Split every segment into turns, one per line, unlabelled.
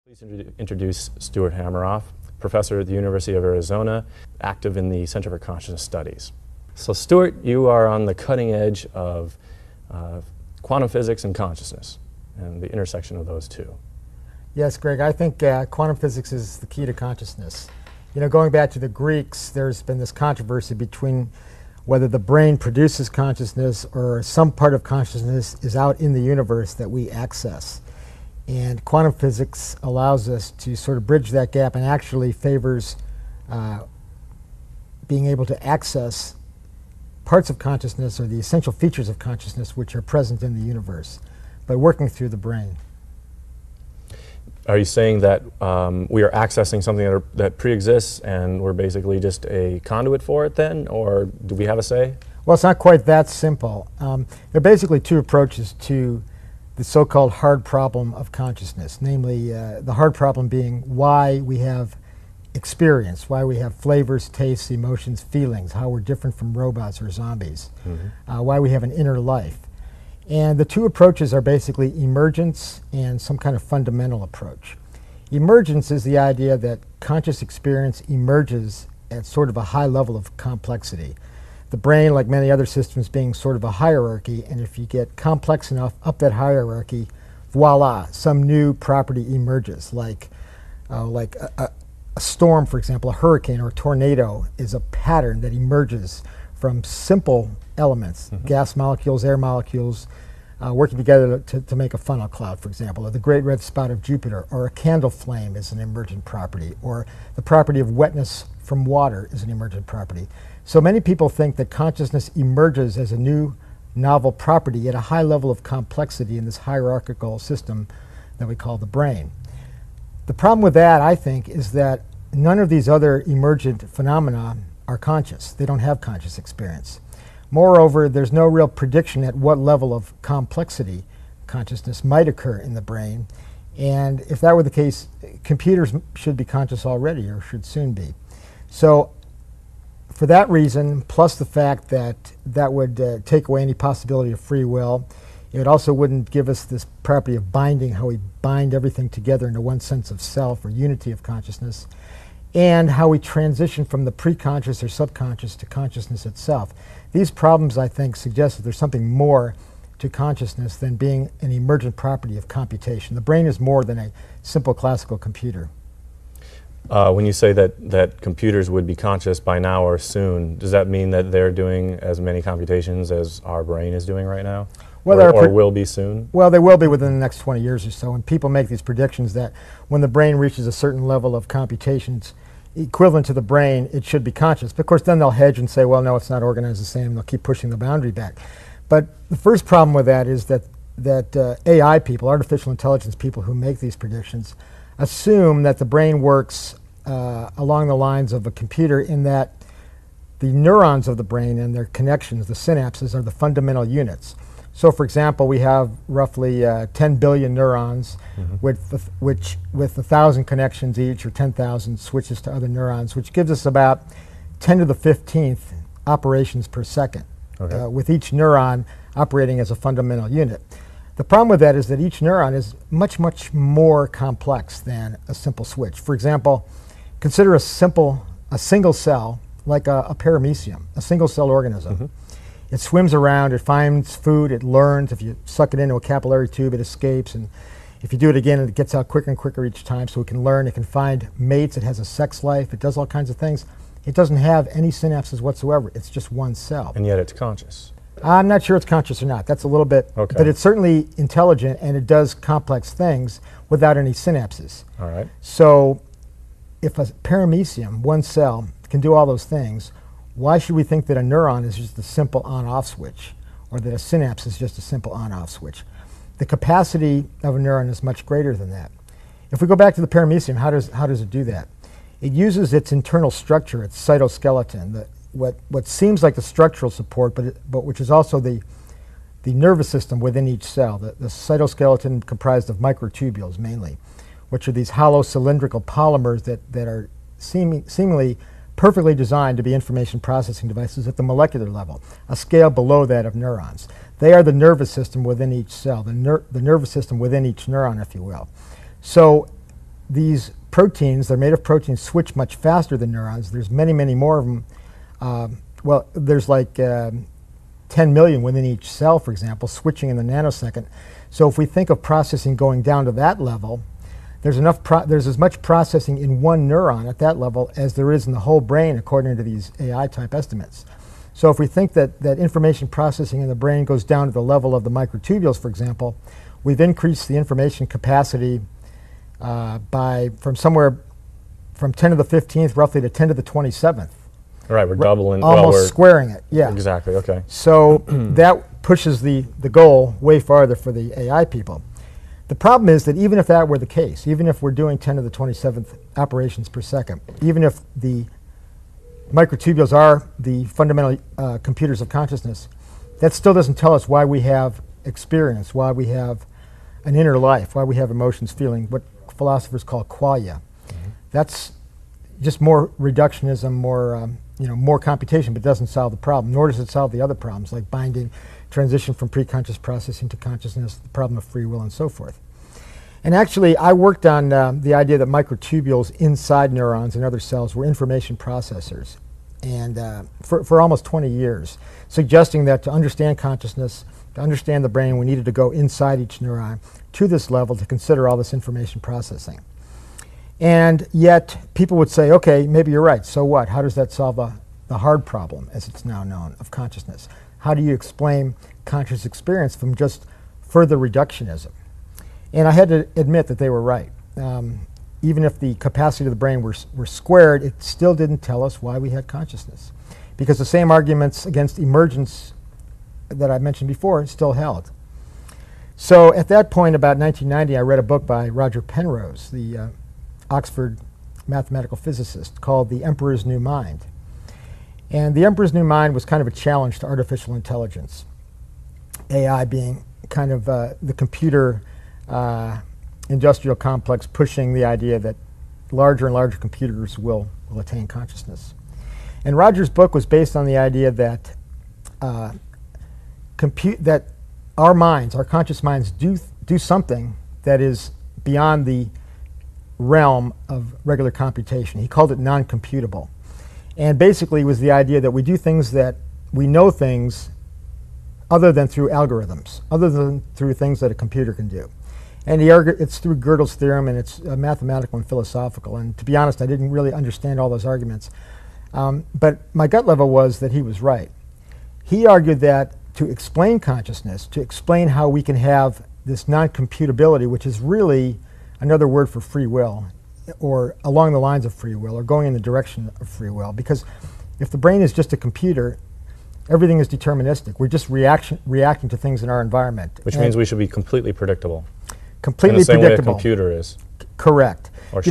Please introduce Stuart Hameroff, professor at the University of Arizona, active in the Center for Consciousness Studies. So Stuart, you are on the cutting edge of quantum physics and consciousness and the intersection of those two.
Yes, Greg, I think quantum physics is the key to consciousness. You know, going back to the Greeks, there's been this controversy between whether the brain produces consciousness or some part of consciousness is out in the universe that we access. And quantum physics allows us to sort of bridge that gap and actually favors being able to access parts of consciousness or the essential features of consciousness which are present in the universe by working through the brain.
Are you saying that we are accessing something that pre-exists and we're basically just a conduit for it then, or do we have a say?
Well, it's not quite that simple. There are basically two approaches to the so-called hard problem of consciousness, namely the hard problem being why we have experience, why we have flavors, tastes, emotions, feelings, how we're different from robots or zombies, why we have an inner life. And the two approaches are basically emergence and some kind of fundamental approach. Emergence is the idea that conscious experience emerges at sort of a high level of complexity. The brain, like many other systems, being sort of a hierarchy, and if you get complex enough up that hierarchy, voila, some new property emerges, like a storm, for example, a hurricane or a tornado is a pattern that emerges from simple elements, gas molecules, air molecules, working together to make a funnel cloud, for example, or the great red spot of Jupiter, or a candle flame is an emergent property, or the property of wetness from water is an emergent property. So many people think that consciousness emerges as a new novel property at a high level of complexity in this hierarchical system that we call the brain. The problem with that, I think, is that none of these other emergent phenomena are conscious. They don't have conscious experience. Moreover, there's no real prediction at what level of complexity consciousness might occur in the brain. And if that were the case, computers should be conscious already or should soon be. So for that reason, plus the fact that that would take away any possibility of free will, it also wouldn't give us this property of binding, how we bind everything together into one sense of self or unity of consciousness, and how we transition from the preconscious or subconscious to consciousness itself. These problems, I think, suggest that there's something more to consciousness than being an emergent property of computation. The brain is more than a simple classical computer.
When you say that computers would be conscious by now or soon, does that mean that they're doing as many computations as our brain is doing right now?
Well,
or will be soon?
Well, they will be within the next 20 years or so. And people make these predictions that when the brain reaches a certain level of computations equivalent to the brain, it should be conscious. But of course, then they'll hedge and say, well, no, it's not organized the same. They'll keep pushing the boundary back. But the first problem with that is that AI people, artificial intelligence people who make these predictions, assume that the brain works along the lines of a computer, in that the neurons of the brain and their connections, the synapses, are the fundamental units. So for example, we have roughly 10 billion neurons with 1,000 connections each, or 10,000 switches to other neurons, which gives us about 10 to the 15th operations per second, with each neuron operating as a fundamental unit. The problem with that is that each neuron is much, much more complex than a simple switch. For example, consider a single cell like a paramecium, a single cell organism. It swims around, it finds food, it learns. If you suck it into a capillary tube, it escapes. And if you do it again, it gets out quicker and quicker each time, so it can learn, it can find mates, it has a sex life, it does all kinds of things. It doesn't have any synapses whatsoever. It's just one cell.
And yet it's conscious.
I'm not sure it's conscious or not. That's a little bit, but it's certainly intelligent, and it does complex things without any synapses.
All right.
So if a paramecium, one cell, can do all those things, why should we think that a neuron is just a simple on-off switch, or that a synapse is just a simple on-off switch? The capacity of a neuron is much greater than that. If we go back to the paramecium, how does it do that? It uses its internal structure, its cytoskeleton, what seems like the structural support, but which is also the nervous system within each cell. The cytoskeleton comprised of microtubules mainly, which are these hollow cylindrical polymers that are seemingly perfectly designed to be information processing devices at the molecular level, a scale below that of neurons. They are the nervous system within each cell, the nervous system within each neuron, if you will. So these proteins, they're made of proteins, switch much faster than neurons. There's many, many more of them. Well, there's like 10 million within each cell, for example, switching in the nanosecond. So if we think of processing going down to that level, there's as much processing in one neuron at that level as there is in the whole brain, according to these AI-type estimates. So if we think that information processing in the brain goes down to the level of the microtubules, for example, we've increased the information capacity from 10 to the 15th roughly to 10 to the 27th.
Right, we're doubling.
Almost squaring it, yeah.
Exactly, okay.
So that pushes the goal way farther for the AI people. The problem is that even if that were the case, even if we're doing 10 to the 27th operations per second, even if the microtubules are the fundamental computers of consciousness, that still doesn't tell us why we have experience, why we have an inner life, why we have emotions, feeling, what philosophers call qualia. That's just more reductionism, more computation, but doesn't solve the problem, nor does it solve the other problems like binding, transition from preconscious processing to consciousness, the problem of free will, and so forth. And actually, I worked on the idea that microtubules inside neurons and other cells were information processors, and for almost 20 years, suggesting that to understand consciousness, to understand the brain, we needed to go inside each neuron to this level to consider all this information processing. And yet, people would say, okay, maybe you're right, so what? How does that solve the hard problem, as it's now known, of consciousness? How do you explain conscious experience from just further reductionism? And I had to admit that they were right. Even if the capacity of the brain were squared, it still didn't tell us why we had consciousness. Because the same arguments against emergence that I mentioned before still held. So at that point, about 1990, I read a book by Roger Penrose, the Oxford mathematical physicist, called The Emperor's New Mind. And The Emperor's New Mind was kind of a challenge to artificial intelligence, AI being kind of the computer industrial complex pushing the idea that larger and larger computers will attain consciousness. And Roger's book was based on the idea that that our minds, our conscious minds, do something that is beyond the realm of regular computation. He called it non-computable. And basically it was the idea that we do things that we know things other than through algorithms, other than through things that a computer can do. And it's through Gödel's theorem, and it's mathematical and philosophical. And to be honest, I didn't really understand all those arguments. But my gut level was that he was right. He argued that to explain consciousness, to explain how we can have this non-computability, which is really another word for free will, or along the lines of free will, or going in the direction of free will. Because if the brain is just a computer, everything is deterministic. We're just reacting to things in our environment.
Which means we should be completely predictable.
Completely
in the same
predictable.
way a computer is.
Correct.
Or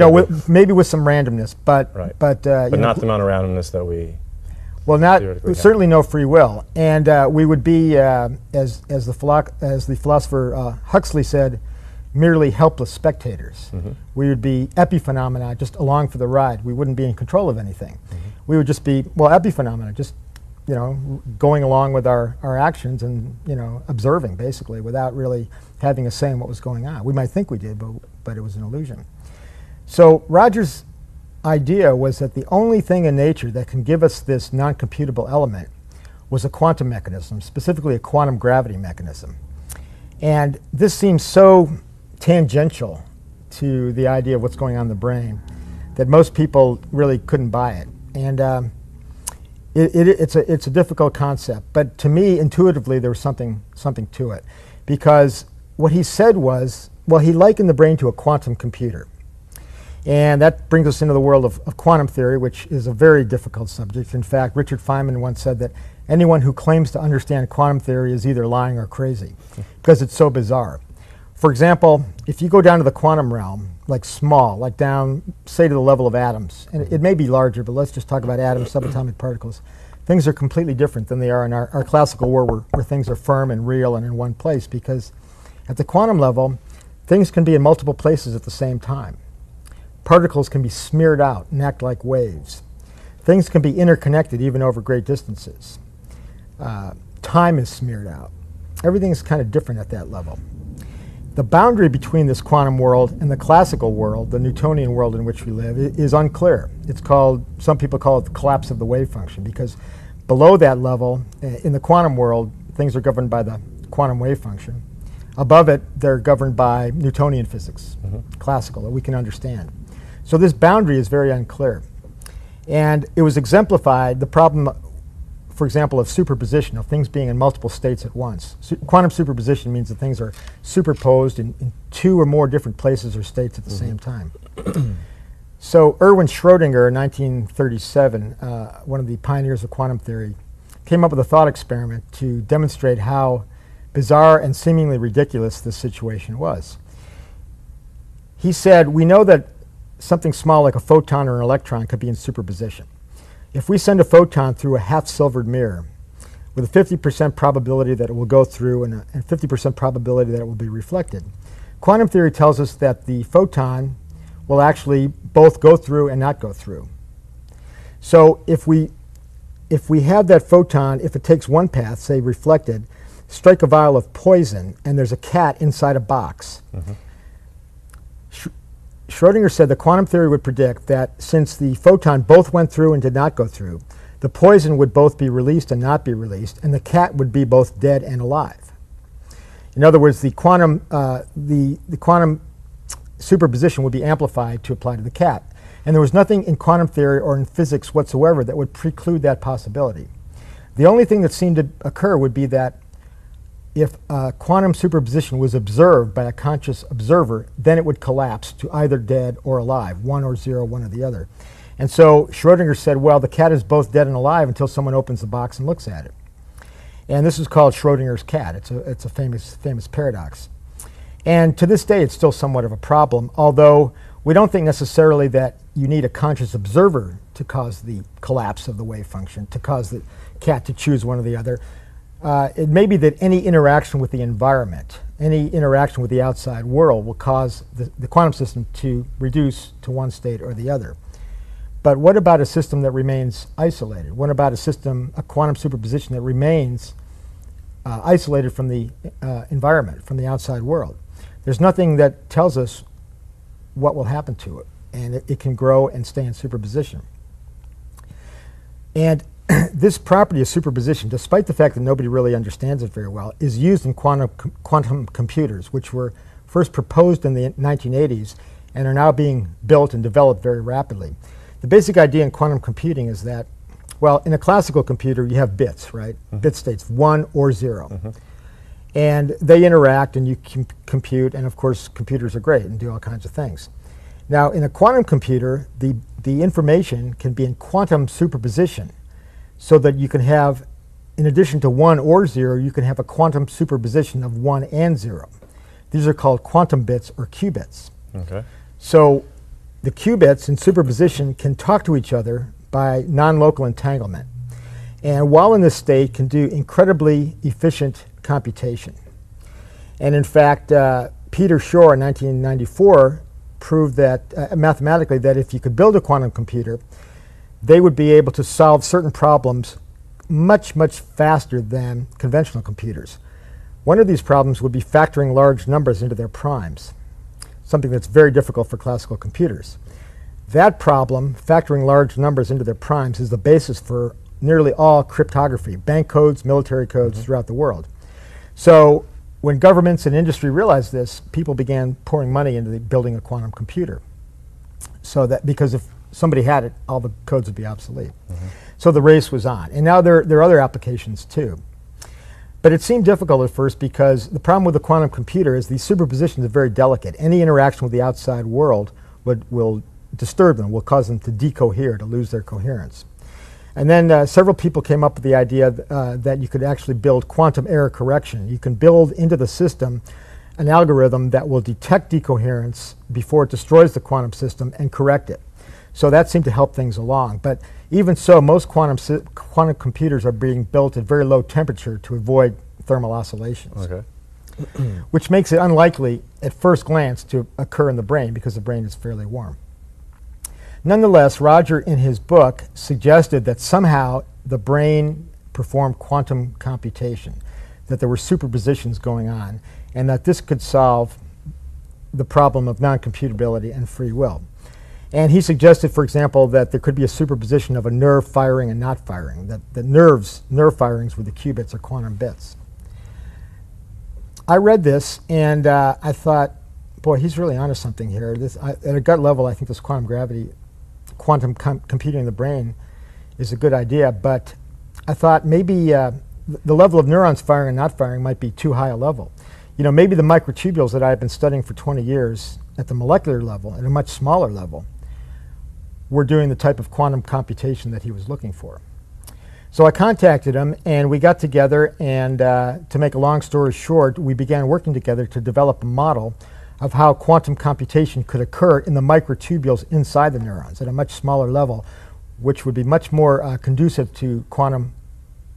maybe with some randomness, but
right.
but
not the amount of randomness that we.
Well, certainly no free will, and we would be, as the philosopher Huxley said, merely helpless spectators. We would be epiphenomena, just along for the ride. We wouldn't be in control of anything. We would just be, well, epiphenomena, just going along with our actions and observing basically without really having a say in what was going on. We might think we did, but it was an illusion. So Roger's idea was that the only thing in nature that can give us this non-computable element was a quantum mechanism, specifically a quantum gravity mechanism. And this seems so tangential to the idea of what's going on in the brain that most people really couldn't buy it. And it's a difficult concept, but to me, intuitively, there was something to it. Because what he said was, well, he likened the brain to a quantum computer. And that brings us into the world of quantum theory, which is a very difficult subject. In fact, Richard Feynman once said that anyone who claims to understand quantum theory is either lying or crazy, because it's so bizarre. For example, if you go down to the quantum realm, like small, like down, say, to the level of atoms, and it may be larger, but let's just talk about atoms, subatomic particles, things are completely different than they are in our classical world where things are firm and real and in one place, because at the quantum level, things can be in multiple places at the same time. Particles can be smeared out and act like waves. Things can be interconnected even over great distances. Time is smeared out. Everything is kind of different at that level. The boundary between this quantum world and the classical world, the Newtonian world in which we live, is unclear. It's called, some people call it the collapse of the wave function, because below that level, in the quantum world, things are governed by the quantum wave function. Above it, they're governed by Newtonian physics, classical, that we can understand. So this boundary is very unclear. And it was exemplified, the problem, for example, of superposition, of things being in multiple states at once. Quantum superposition means that things are superposed in two or more different places or states at the same time. So Erwin Schrödinger in 1937, one of the pioneers of quantum theory, came up with a thought experiment to demonstrate how bizarre and seemingly ridiculous this situation was. He said, we know that something small like a photon or an electron could be in superposition. If we send a photon through a half-silvered mirror with a 50% probability that it will go through and a 50% probability that it will be reflected, quantum theory tells us that the photon will actually both go through and not go through. So if we have that photon, if it takes one path, say reflected, strike a vial of poison and there's a cat inside a box, Schrödinger said that quantum theory would predict that since the photon both went through and did not go through, the poison would both be released and not be released, and the cat would be both dead and alive. In other words, the quantum superposition would be amplified to apply to the cat. And there was nothing in quantum theory or in physics whatsoever that would preclude that possibility. The only thing that seemed to occur would be that if quantum superposition was observed by a conscious observer, then it would collapse to either dead or alive, 1 or 0, one or the other. And so Schrödinger said, well, the cat is both dead and alive until someone opens the box and looks at it. And this is called Schrödinger's cat. It's a famous paradox. And to this day, it's still somewhat of a problem, although we don't think necessarily that you need a conscious observer to cause the collapse of the wave function, to cause the cat to choose one or the other. It may be that any interaction with the environment, any interaction with the outside world will cause the quantum system to reduce to one state or the other. But what about a system that remains isolated? What about a quantum superposition that remains isolated from the environment, from the outside world? There's nothing that tells us what will happen to it, and it can grow and stay in superposition. And this property of superposition, despite the fact that nobody really understands it very well, is used in quantum computers, which were first proposed in the 1980s and are now being built and developed very rapidly. The basic idea in quantum computing is that, well, in a classical computer, you have bits, right? Bit states, 1 or 0. And they interact and you can compute, and of course, computers are great and do all kinds of things. Now, in a quantum computer, the information can be in quantum superposition, so that you can have, in addition to 1 or 0, you can have a quantum superposition of 1 and 0. These are called quantum bits or qubits. Okay. So the qubits in superposition can talk to each other by non-local entanglement. And while in this state, can do incredibly efficient computation. And in fact, Peter Shor in 1994 proved that mathematically that if you could build a quantum computer, they would be able to solve certain problems much, much faster than conventional computers. One of these problems would be factoring large numbers into their primes, something that's very difficult for classical computers. That problem, factoring large numbers into their primes, is the basis for nearly all cryptography, bank codes, military codes throughout the world. So when governments and industry realized this, people began pouring money into building a quantum computer. So that, because if somebody had it, all the codes would be obsolete. So the race was on. And now there are other applications too. But it seemed difficult at first because the problem with the quantum computer is these superpositions are very delicate. Any interaction with the outside world will disturb them, will cause them to decohere, to lose their coherence. And then several people came up with the idea that you could actually build quantum error correction. You can build into the system an algorithm that will detect decoherence before it destroys the quantum system and correct it. So that seemed to help things along. But even so, most quantum computers are being built at very low temperature to avoid thermal oscillations. Okay. Which makes it unlikely at first glance to occur in the brain because the brain is fairly warm. Nonetheless, Roger in his book suggested that somehow the brain performed quantum computation, that there were superpositions going on, and that this could solve the problem of non-computability and free will. And he suggested, for example, that there could be a superposition of a nerve firing and not firing, that the nerve firings were the qubits or quantum bits. I read this and I thought, boy, he's really onto something here. At a gut level, I think this quantum computing in the brain is a good idea, but I thought maybe the level of neurons firing and not firing might be too high a level. You know, maybe the microtubules that I've been studying for 20 years at the molecular level, at a much smaller level, were doing the type of quantum computation that he was looking for. So I contacted him and we got together, and to make a long story short, we began working together to develop a model of how quantum computation could occur in the microtubules inside the neurons at a much smaller level, which would be much more conducive to quantum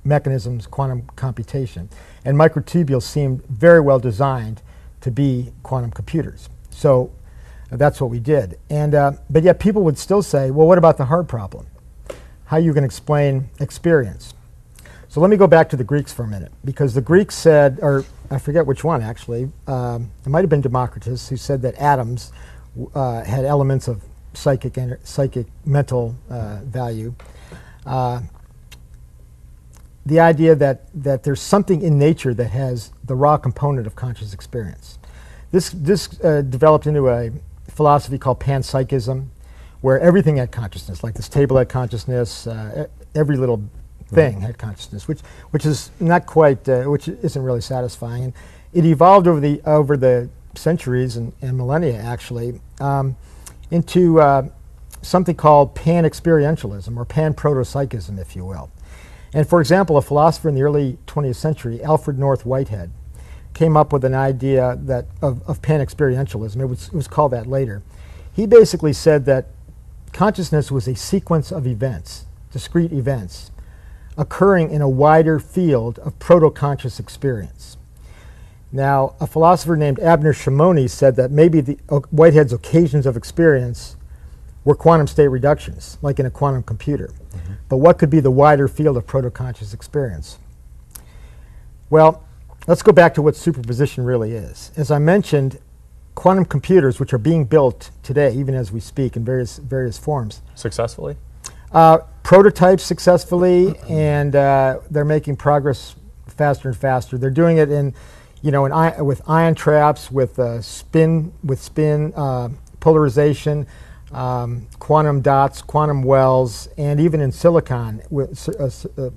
mechanisms, quantum computation. And microtubules seemed very well designed to be quantum computers. So that's what we did. And, but yet people would still say, well, what about the hard problem? How are you going to explain experience? So let me go back to the Greeks for a minute, because the Greeks said, or I forget which one actually, it might have been Democritus, who said that atoms had elements of psychic mental value. The idea that there's something in nature that has the raw component of conscious experience. This developed into a philosophy called panpsychism, where everything had consciousness, like this table had consciousness, every little thing had consciousness, which is not quite, which isn't really satisfying. And it evolved over the centuries and millennia, actually, into something called pan-experientialism, or pan-protopsychism, if you will. And for example, a philosopher in the early 20th century, Alfred North Whitehead, came up with an idea that of pan-experientialism. It was called that later. He basically said that consciousness was a sequence of events, discrete events, occurring in a wider field of proto-conscious experience. Now, a philosopher named Abner Shimoni said that maybe Whitehead's occasions of experience were quantum state reductions, like in a quantum computer. Mm-hmm. But what could be the wider field of proto-conscious experience? Well, let's go back to what superposition really is. As I mentioned, quantum computers, which are being built today, even as we speak, in various forms. Successfully? Prototypes successfully, and they're making progress faster and faster. They're doing it in, with ion traps, with spin polarization, quantum dots, quantum wells, and even in silicon, with a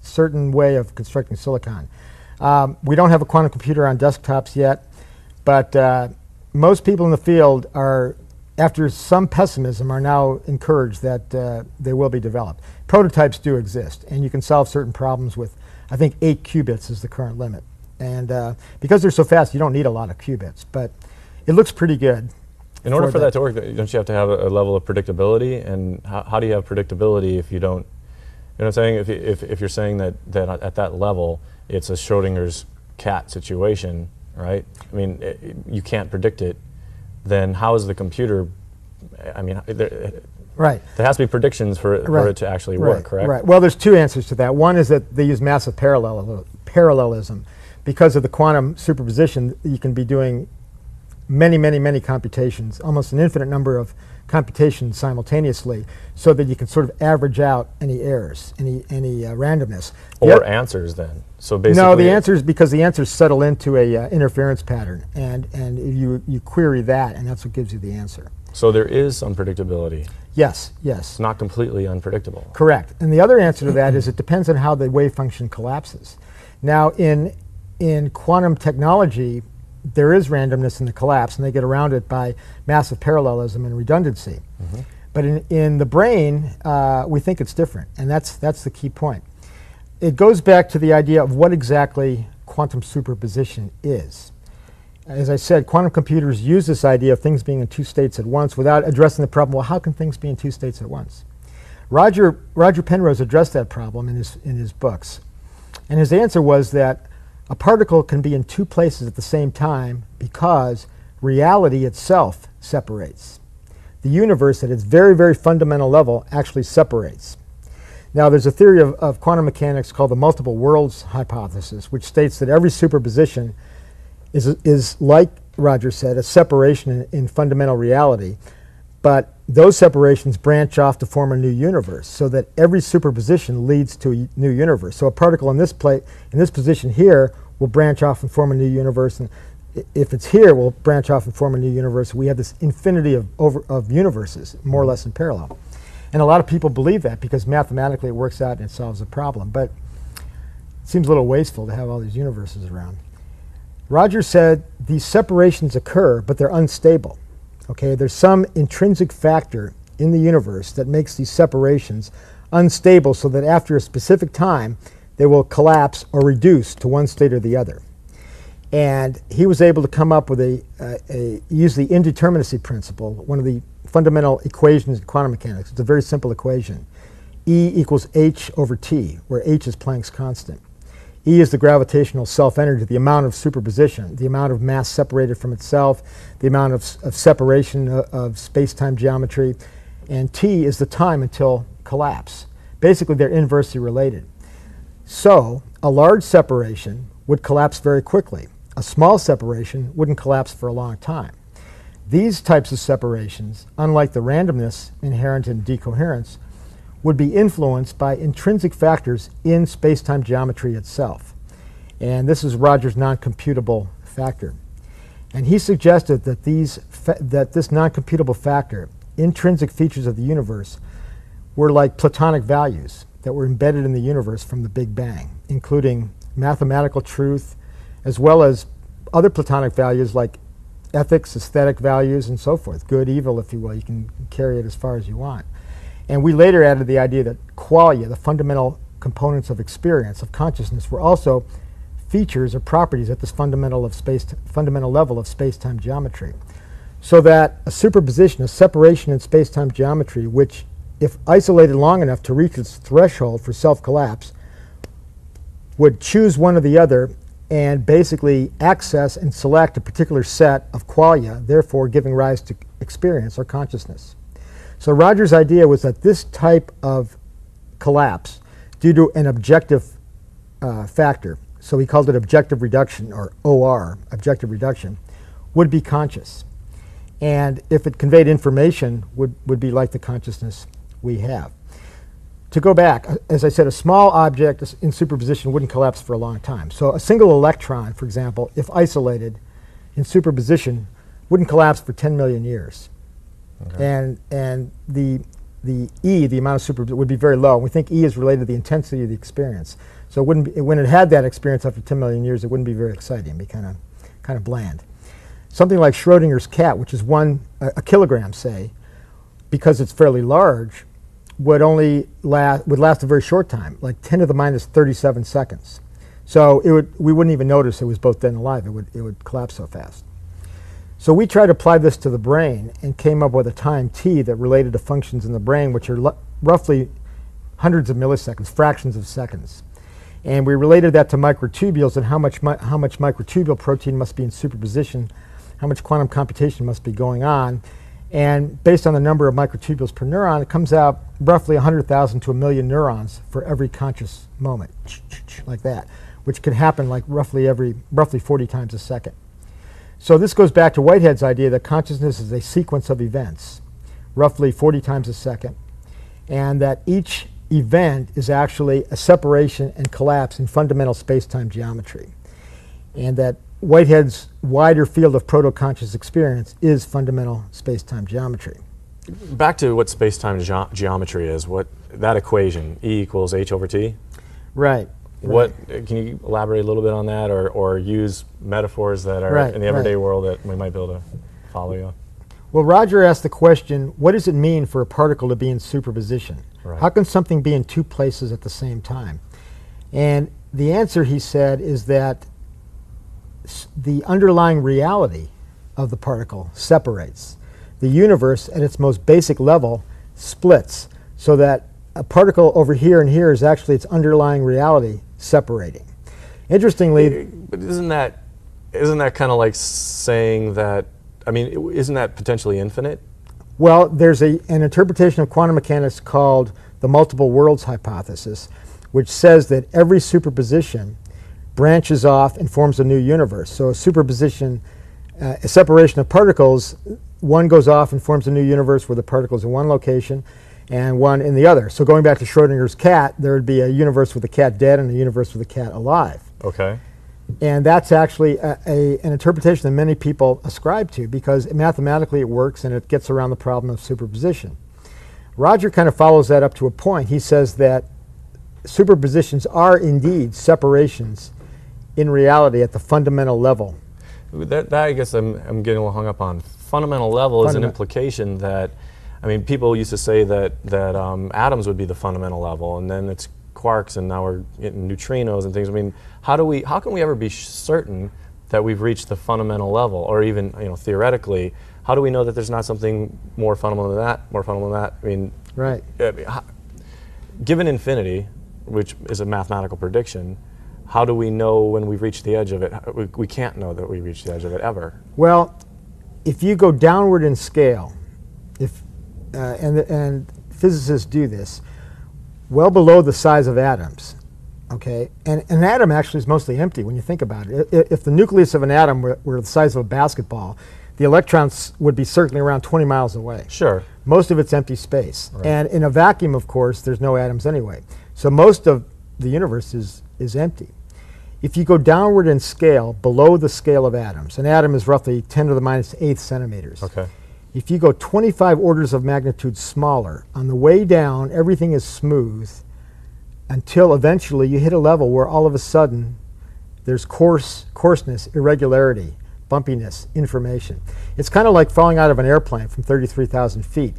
certain way of constructing silicon. We don't have a quantum computer on desktops yet, but most people in the field are, after some pessimism, are now encouraged that they will be developed. Prototypes do exist, and you can solve certain problems with, I think, 8 qubits is the current limit. And because they're so fast, you don't need a lot of qubits, but it looks pretty good. In order for that to work, don't you have to have a level of predictability? And how do you have predictability if you don't, you know what I'm saying? If you're saying that at that level, it's a Schrodinger's cat situation, right? I mean, you can't predict it. Then how is the computer, I mean, right. There has to be predictions for it to actually work, correct? Right. Well, there's 2 answers to that. One is that they use massive parallelism. Because of the quantum superposition, you can be doing many computations, almost an infinite number of computations simultaneously, so that you can sort of average out any errors, any randomness. Or answers then. So basically, no, the answers, because the answers settle into a interference pattern, and you query that, and that's what gives you the answer. So there is some predictability. Yes, yes. It's not completely unpredictable. Correct. And the other answer to that is it depends on how the wave function collapses. Now, in quantum technology, there is randomness in the collapse, and they get around it by massive parallelism and redundancy. Mm-hmm. But in the brain, we think it's different, and that's the key point. It goes back to the idea of what exactly quantum superposition is. As I said, quantum computers use this idea of things being in 2 states at once without addressing the problem, well, how can things be in 2 states at once? Roger Penrose addressed that problem in his books, and his answer was that a particle can be in 2 places at the same time because reality itself separates. The universe at its very fundamental level actually separates. Now, there's a theory of quantum mechanics called the multiple worlds hypothesis, which states that every superposition is like Roger said, a separation in fundamental reality, but those separations branch off to form a new universe, so that every superposition leads to a new universe. So a particle in this position here will branch off and form a new universe, and if it's here, will branch off and form a new universe. We have this infinity of universes, more or less in parallel. And a lot of people believe that because mathematically it works out and it solves the problem. But it seems a little wasteful to have all these universes around. Roger said these separations occur, but they're unstable. Okay, there's some intrinsic factor in the universe that makes these separations unstable, so that after a specific time they will collapse or reduce to one state or the other. And he was able to come up with use the indeterminacy principle, one of the fundamental equations in quantum mechanics. It's a very simple equation. E equals h over t, where h is Planck's constant. E is the gravitational self-energy, the amount of superposition, the amount of mass separated from itself, the amount of separation of space-time geometry, and t is the time until collapse. Basically, they're inversely related. So a large separation would collapse very quickly. A small separation wouldn't collapse for a long time. These types of separations, unlike the randomness inherent in decoherence, would be influenced by intrinsic factors in space-time geometry itself. And this is Roger's non-computable factor. And he suggested that this non-computable factor, intrinsic features of the universe, were like Platonic values that were embedded in the universe from the Big Bang, including mathematical truth, as well as other Platonic values like ethics, aesthetic values, and so forth. Good, evil, if you will. You can carry it as far as you want. And we later added the idea that qualia, the fundamental components of experience, of consciousness, were also features or properties at this fundamental level of space-time geometry. So that a superposition, a separation in space-time geometry, which, if isolated long enough to reach its threshold for self-collapse, would choose one or the other and basically access and select a particular set of qualia, therefore giving rise to experience or consciousness. So Roger's idea was that this type of collapse, due to an objective factor, so he called it objective reduction, or OR, objective reduction, would be conscious. And if it conveyed information, would be like the consciousness we have. To go back, as I said, a small object in superposition wouldn't collapse for a long time. So a single electron, for example, if isolated in superposition, wouldn't collapse for 10 million years. Okay. And the E, the amount of superposition, would be very low. We think E is related to the intensity of the experience. So it wouldn't be, when it had that experience after 10 million years, it wouldn't be very exciting. It'd be kind of bland. Something like Schrodinger's cat, which is a kilogram, say, because it's fairly large, would last a very short time, like 10 to the minus 37 seconds. So we wouldn't even notice it was both dead and alive. It would collapse so fast. So we tried to apply this to the brain and came up with a time t that related to functions in the brain, which are roughly hundreds of milliseconds, fractions of seconds. And we related that to microtubules and how much microtubule protein must be in superposition, how much quantum computation must be going on. And based on the number of microtubules per neuron, it comes out roughly 100,000 to 1,000,000 neurons for every conscious moment, like that, which could happen like roughly 40 times a second. So this goes back to Whitehead's idea that consciousness is a sequence of events, roughly 40 times a second, and that each event is actually a separation and collapse in fundamental space-time geometry, and that Whitehead's wider field of proto-conscious experience is fundamental space-time geometry.
Back to what space-time geometry is, that equation, E equals h over t?
Right.
Can you elaborate a little bit on that, or use metaphors that are in the everyday world that we might be able to follow you on?
Well, Roger asked the question, what does it mean for a particle to be in superposition? Right. How can something be in two places at the same time? And the answer, he said, is that the underlying reality of the particle separates. The universe, at its most basic level, splits, so that a particle over here and here is actually its underlying reality separating. Interestingly,
but isn't that kind of like saying that? I mean, isn't that potentially infinite?
Well, there's an interpretation of quantum mechanics called the multiple worlds hypothesis, which says that every superposition branches off and forms a new universe. So a superposition A separation of particles, one goes off and forms a new universe where the particles in one location and one in the other. So going back to Schrodinger's cat, there would be a universe with the cat dead and a universe with the cat alive.
Okay.
And that's actually an interpretation that many people ascribe to, because mathematically it works and it gets around the problem of superposition. Roger kind of follows that up to a point. He says that superpositions are indeed separations in reality at the fundamental level.
That I guess I'm getting a little hung up on. Fundamental level is an implication that, I mean, people used to say that atoms would be the fundamental level, and then it's quarks, and now we're getting neutrinos and things. I mean, how can we ever be certain that we've reached the fundamental level, or even, you know, theoretically, how do we know that there's not something more fundamental than that, more fundamental than that? I mean,
right.
Given infinity, which is a mathematical prediction, how do we know when we've reached the edge of it? We can't know that we've reached the edge of it ever.
Well, if you go downward in scale, and physicists do this, well below the size of atoms, okay? And an atom actually is mostly empty when you think about it. If the nucleus of an atom were the size of a basketball, the electrons would be circling around 20 miles away.
Sure.
Most of it's empty space.
Right.
And in a vacuum, of course, there's no atoms anyway. So most of the universe is empty. If you go downward in scale, below the scale of atoms, an atom is roughly 10 to the minus 8 centimeters.
Okay.
If you go 25 orders of magnitude smaller, on the way down, everything is smooth until eventually you hit a level where all of a sudden there's coarseness, irregularity, bumpiness, information. It's kind of like falling out of an airplane from 33,000 feet.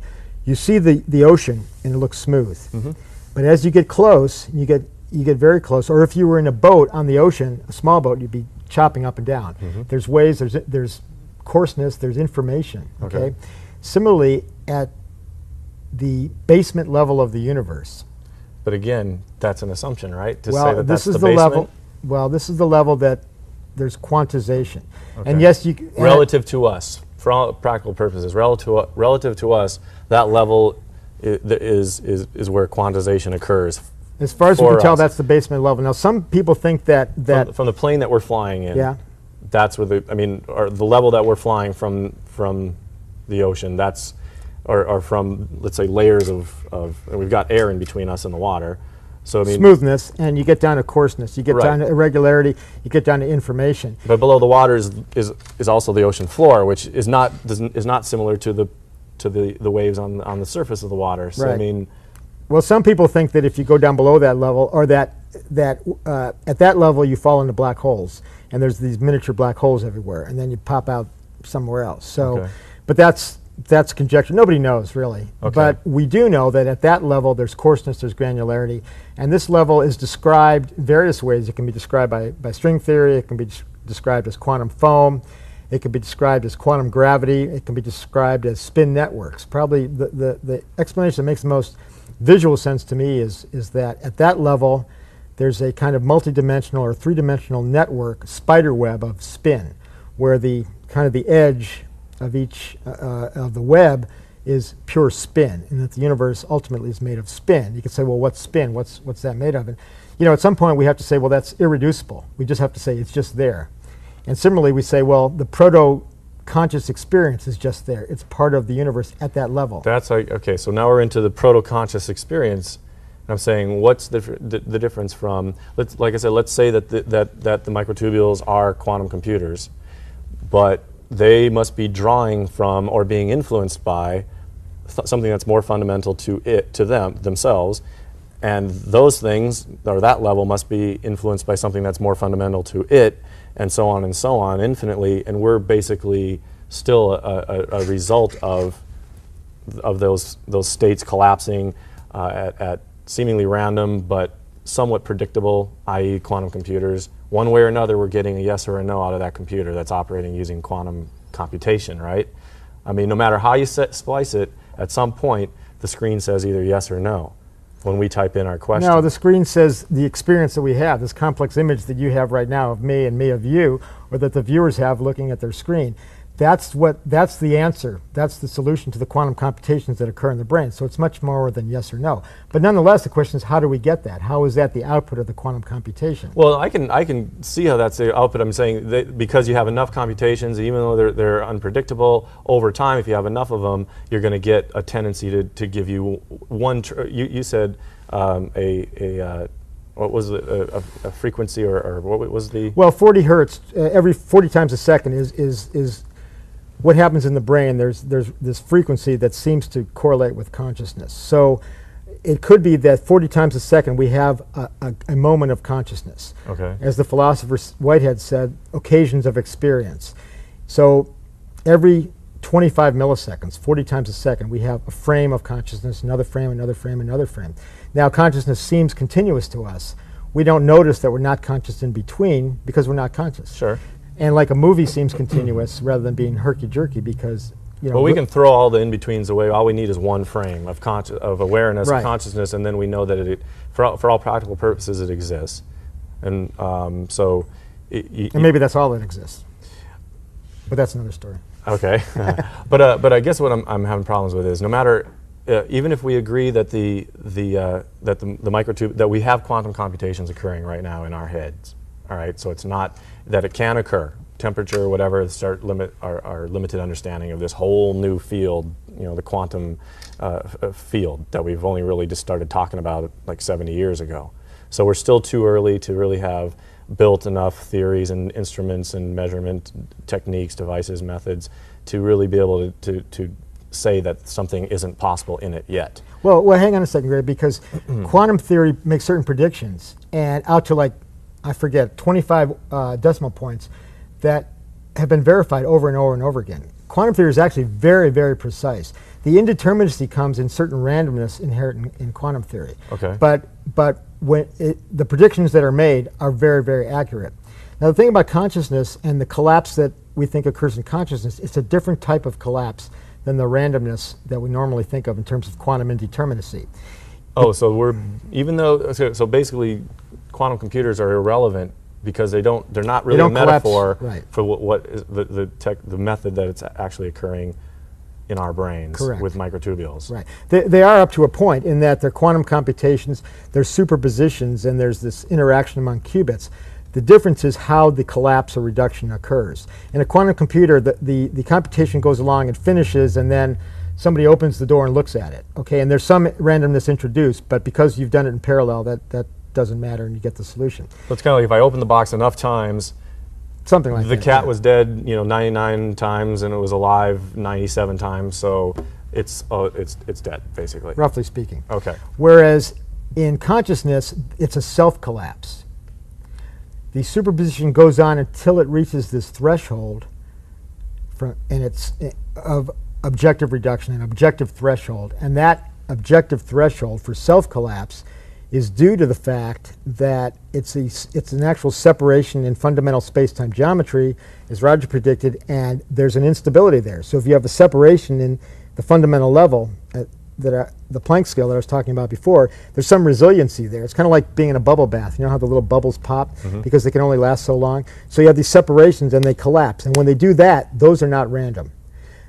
You see the ocean and it looks smooth. Mm-hmm. But as you get close, you get very close, or if you were in a boat on the ocean, a small boat, you'd be chopping up and down. Mm-hmm. There's waves, there's coarseness, there's information. Okay. Similarly, at the basement level of the universe.
But again, that's an assumption, right? To
well,
say that
this
that's
is
the
the
basement?
level. Well, this is the level that there's quantization,
Okay.
and yes,
relative to us, for all practical purposes, relative to us, that level is where quantization occurs.
As far as we can tell, that's the basement level. Now, some people think that
from the plane that we're flying in.
Yeah.
That's where or the level that we're flying from the ocean. That's or from, let's say, layers of and we've got air in between us and the water. So I mean,
smoothness, and you get down to coarseness, you get down to irregularity, you get down to information.
But below the water is also the ocean floor, which is not similar to the waves on the surface of the water. So
right.
I mean,
well, some people think that if you go down below that level, or at that level you fall into black holes, and there's these miniature black holes everywhere, and then you pop out somewhere else. So,
okay.
But that's conjecture. Nobody knows really.
Okay.
But we do know that at that level there's coarseness, there's granularity, and this level is described various ways. It can be described by string theory. It can be described as quantum foam. It can be described as quantum gravity. It can be described as spin networks. Probably the explanation that makes the most visual sense to me is that at that level there's a kind of multidimensional or three-dimensional network, spider web of spin, where the kind of the edge of each of the web is pure spin, and that the universe ultimately is made of spin. You could say, well, what's spin? What's that made of? And you know, at some point we have to say, well, that's irreducible. We just have to say it's just there. And similarly, we say, well, the proto-conscious experience is just there. It's part of the universe at that level.
That's like, okay, so now we're into the proto-conscious experience. And I'm saying, what's the difference from, like I said, let's say that the microtubules are quantum computers, but they must be drawing from or being influenced by something that's more fundamental to themselves, and those things, or that level, must be influenced by something that's more fundamental to it, and so on infinitely, and we're basically still a result of those states collapsing at seemingly random but somewhat predictable, i.e. quantum computers. One way or another, we're getting a yes or a no out of that computer that's operating using quantum computation, right? I mean, no matter how you splice it, at some point, the screen says either yes or no when we type in our question.
No, the screen says the experience that we have, this complex image that you have right now of me and me of you, or that the viewers have looking at their screen. that's the answer. That's the solution to the quantum computations that occur in the brain. So it's much more than yes or no. But nonetheless, the question is, how do we get that? How is that the output of the quantum computation?
Well, I can see how that's the output. I'm saying that because you have enough computations, even though they're unpredictable, over time, if you have enough of them, you're going to get a tendency to give you one. You said what was it, a frequency or what was the?
Well, 40 hertz every 40 times a second is what happens in the brain. There's this frequency that seems to correlate with consciousness. So it could be that 40 times a second we have a moment of consciousness.
Okay.
As the philosopher Whitehead said, occasions of experience. So every 25 milliseconds, 40 times a second, we have a frame of consciousness, another frame, another frame, another frame. Now consciousness seems continuous to us. We don't notice that we're not conscious in between because we're not conscious.
Sure.
And like a movie seems continuous rather than being herky-jerky because, you know.
Well, we can throw all the in-betweens away. All we need is one frame of awareness,
right.
of consciousness, and then we know that for all practical purposes it exists. And so.
And maybe that's all that exists. But that's another story.
Okay. But I guess what I'm having problems with is no matter, even if we agree that the microtube, that we have quantum computations occurring right now in our heads, all right, so it's not that it can occur, temperature, whatever, our limited understanding of this whole new field, you know, the quantum field that we've only really just started talking about like 70 years ago. So we're still too early to really have built enough theories and instruments and measurement techniques, devices, methods to really be able to say that something isn't possible in it yet.
Well, hang on a second, Ray, because quantum theory makes certain predictions, and out to like, I forget, 25 decimal points that have been verified over and over and over again. Quantum theory is actually very, very precise. The indeterminacy comes in certain randomness inherent in quantum theory.
Okay.
But when the predictions that are made are very, very accurate. Now the thing about consciousness and the collapse that we think occurs in consciousness, it's a different type of collapse than the randomness that we normally think of in terms of quantum indeterminacy.
Oh, so even though, so basically quantum computers are irrelevant because they're not really a metaphor for what is the method that it's actually occurring in our brains.
Correct.
With microtubules.
Right. They are up to a point in that they're quantum computations, there's superpositions, and there's this interaction among qubits. The difference is how the collapse or reduction occurs. In a quantum computer, the computation goes along and finishes, and then somebody opens the door and looks at it. Okay, and there's some randomness introduced, but because you've done it in parallel, that doesn't matter, and you get the solution.
So it's kind of like if I open the box enough times,
something like that.
The cat was dead, 99 times, and it was alive 97 times. So it's dead, basically.
Roughly speaking.
Okay.
Whereas in consciousness, it's a self-collapse. The superposition goes on until it reaches this threshold, and it's of objective reduction, an objective threshold, and that objective threshold for self-collapse is due to the fact that it's an actual separation in fundamental space-time geometry, as Roger predicted, and there's an instability there. So if you have a separation in the fundamental level, the Planck scale that I was talking about before, there's some resiliency there. It's kind of like being in a bubble bath. You know how the little bubbles pop because they can only last so long? So you have these separations and they collapse. And when they do that, those are not random.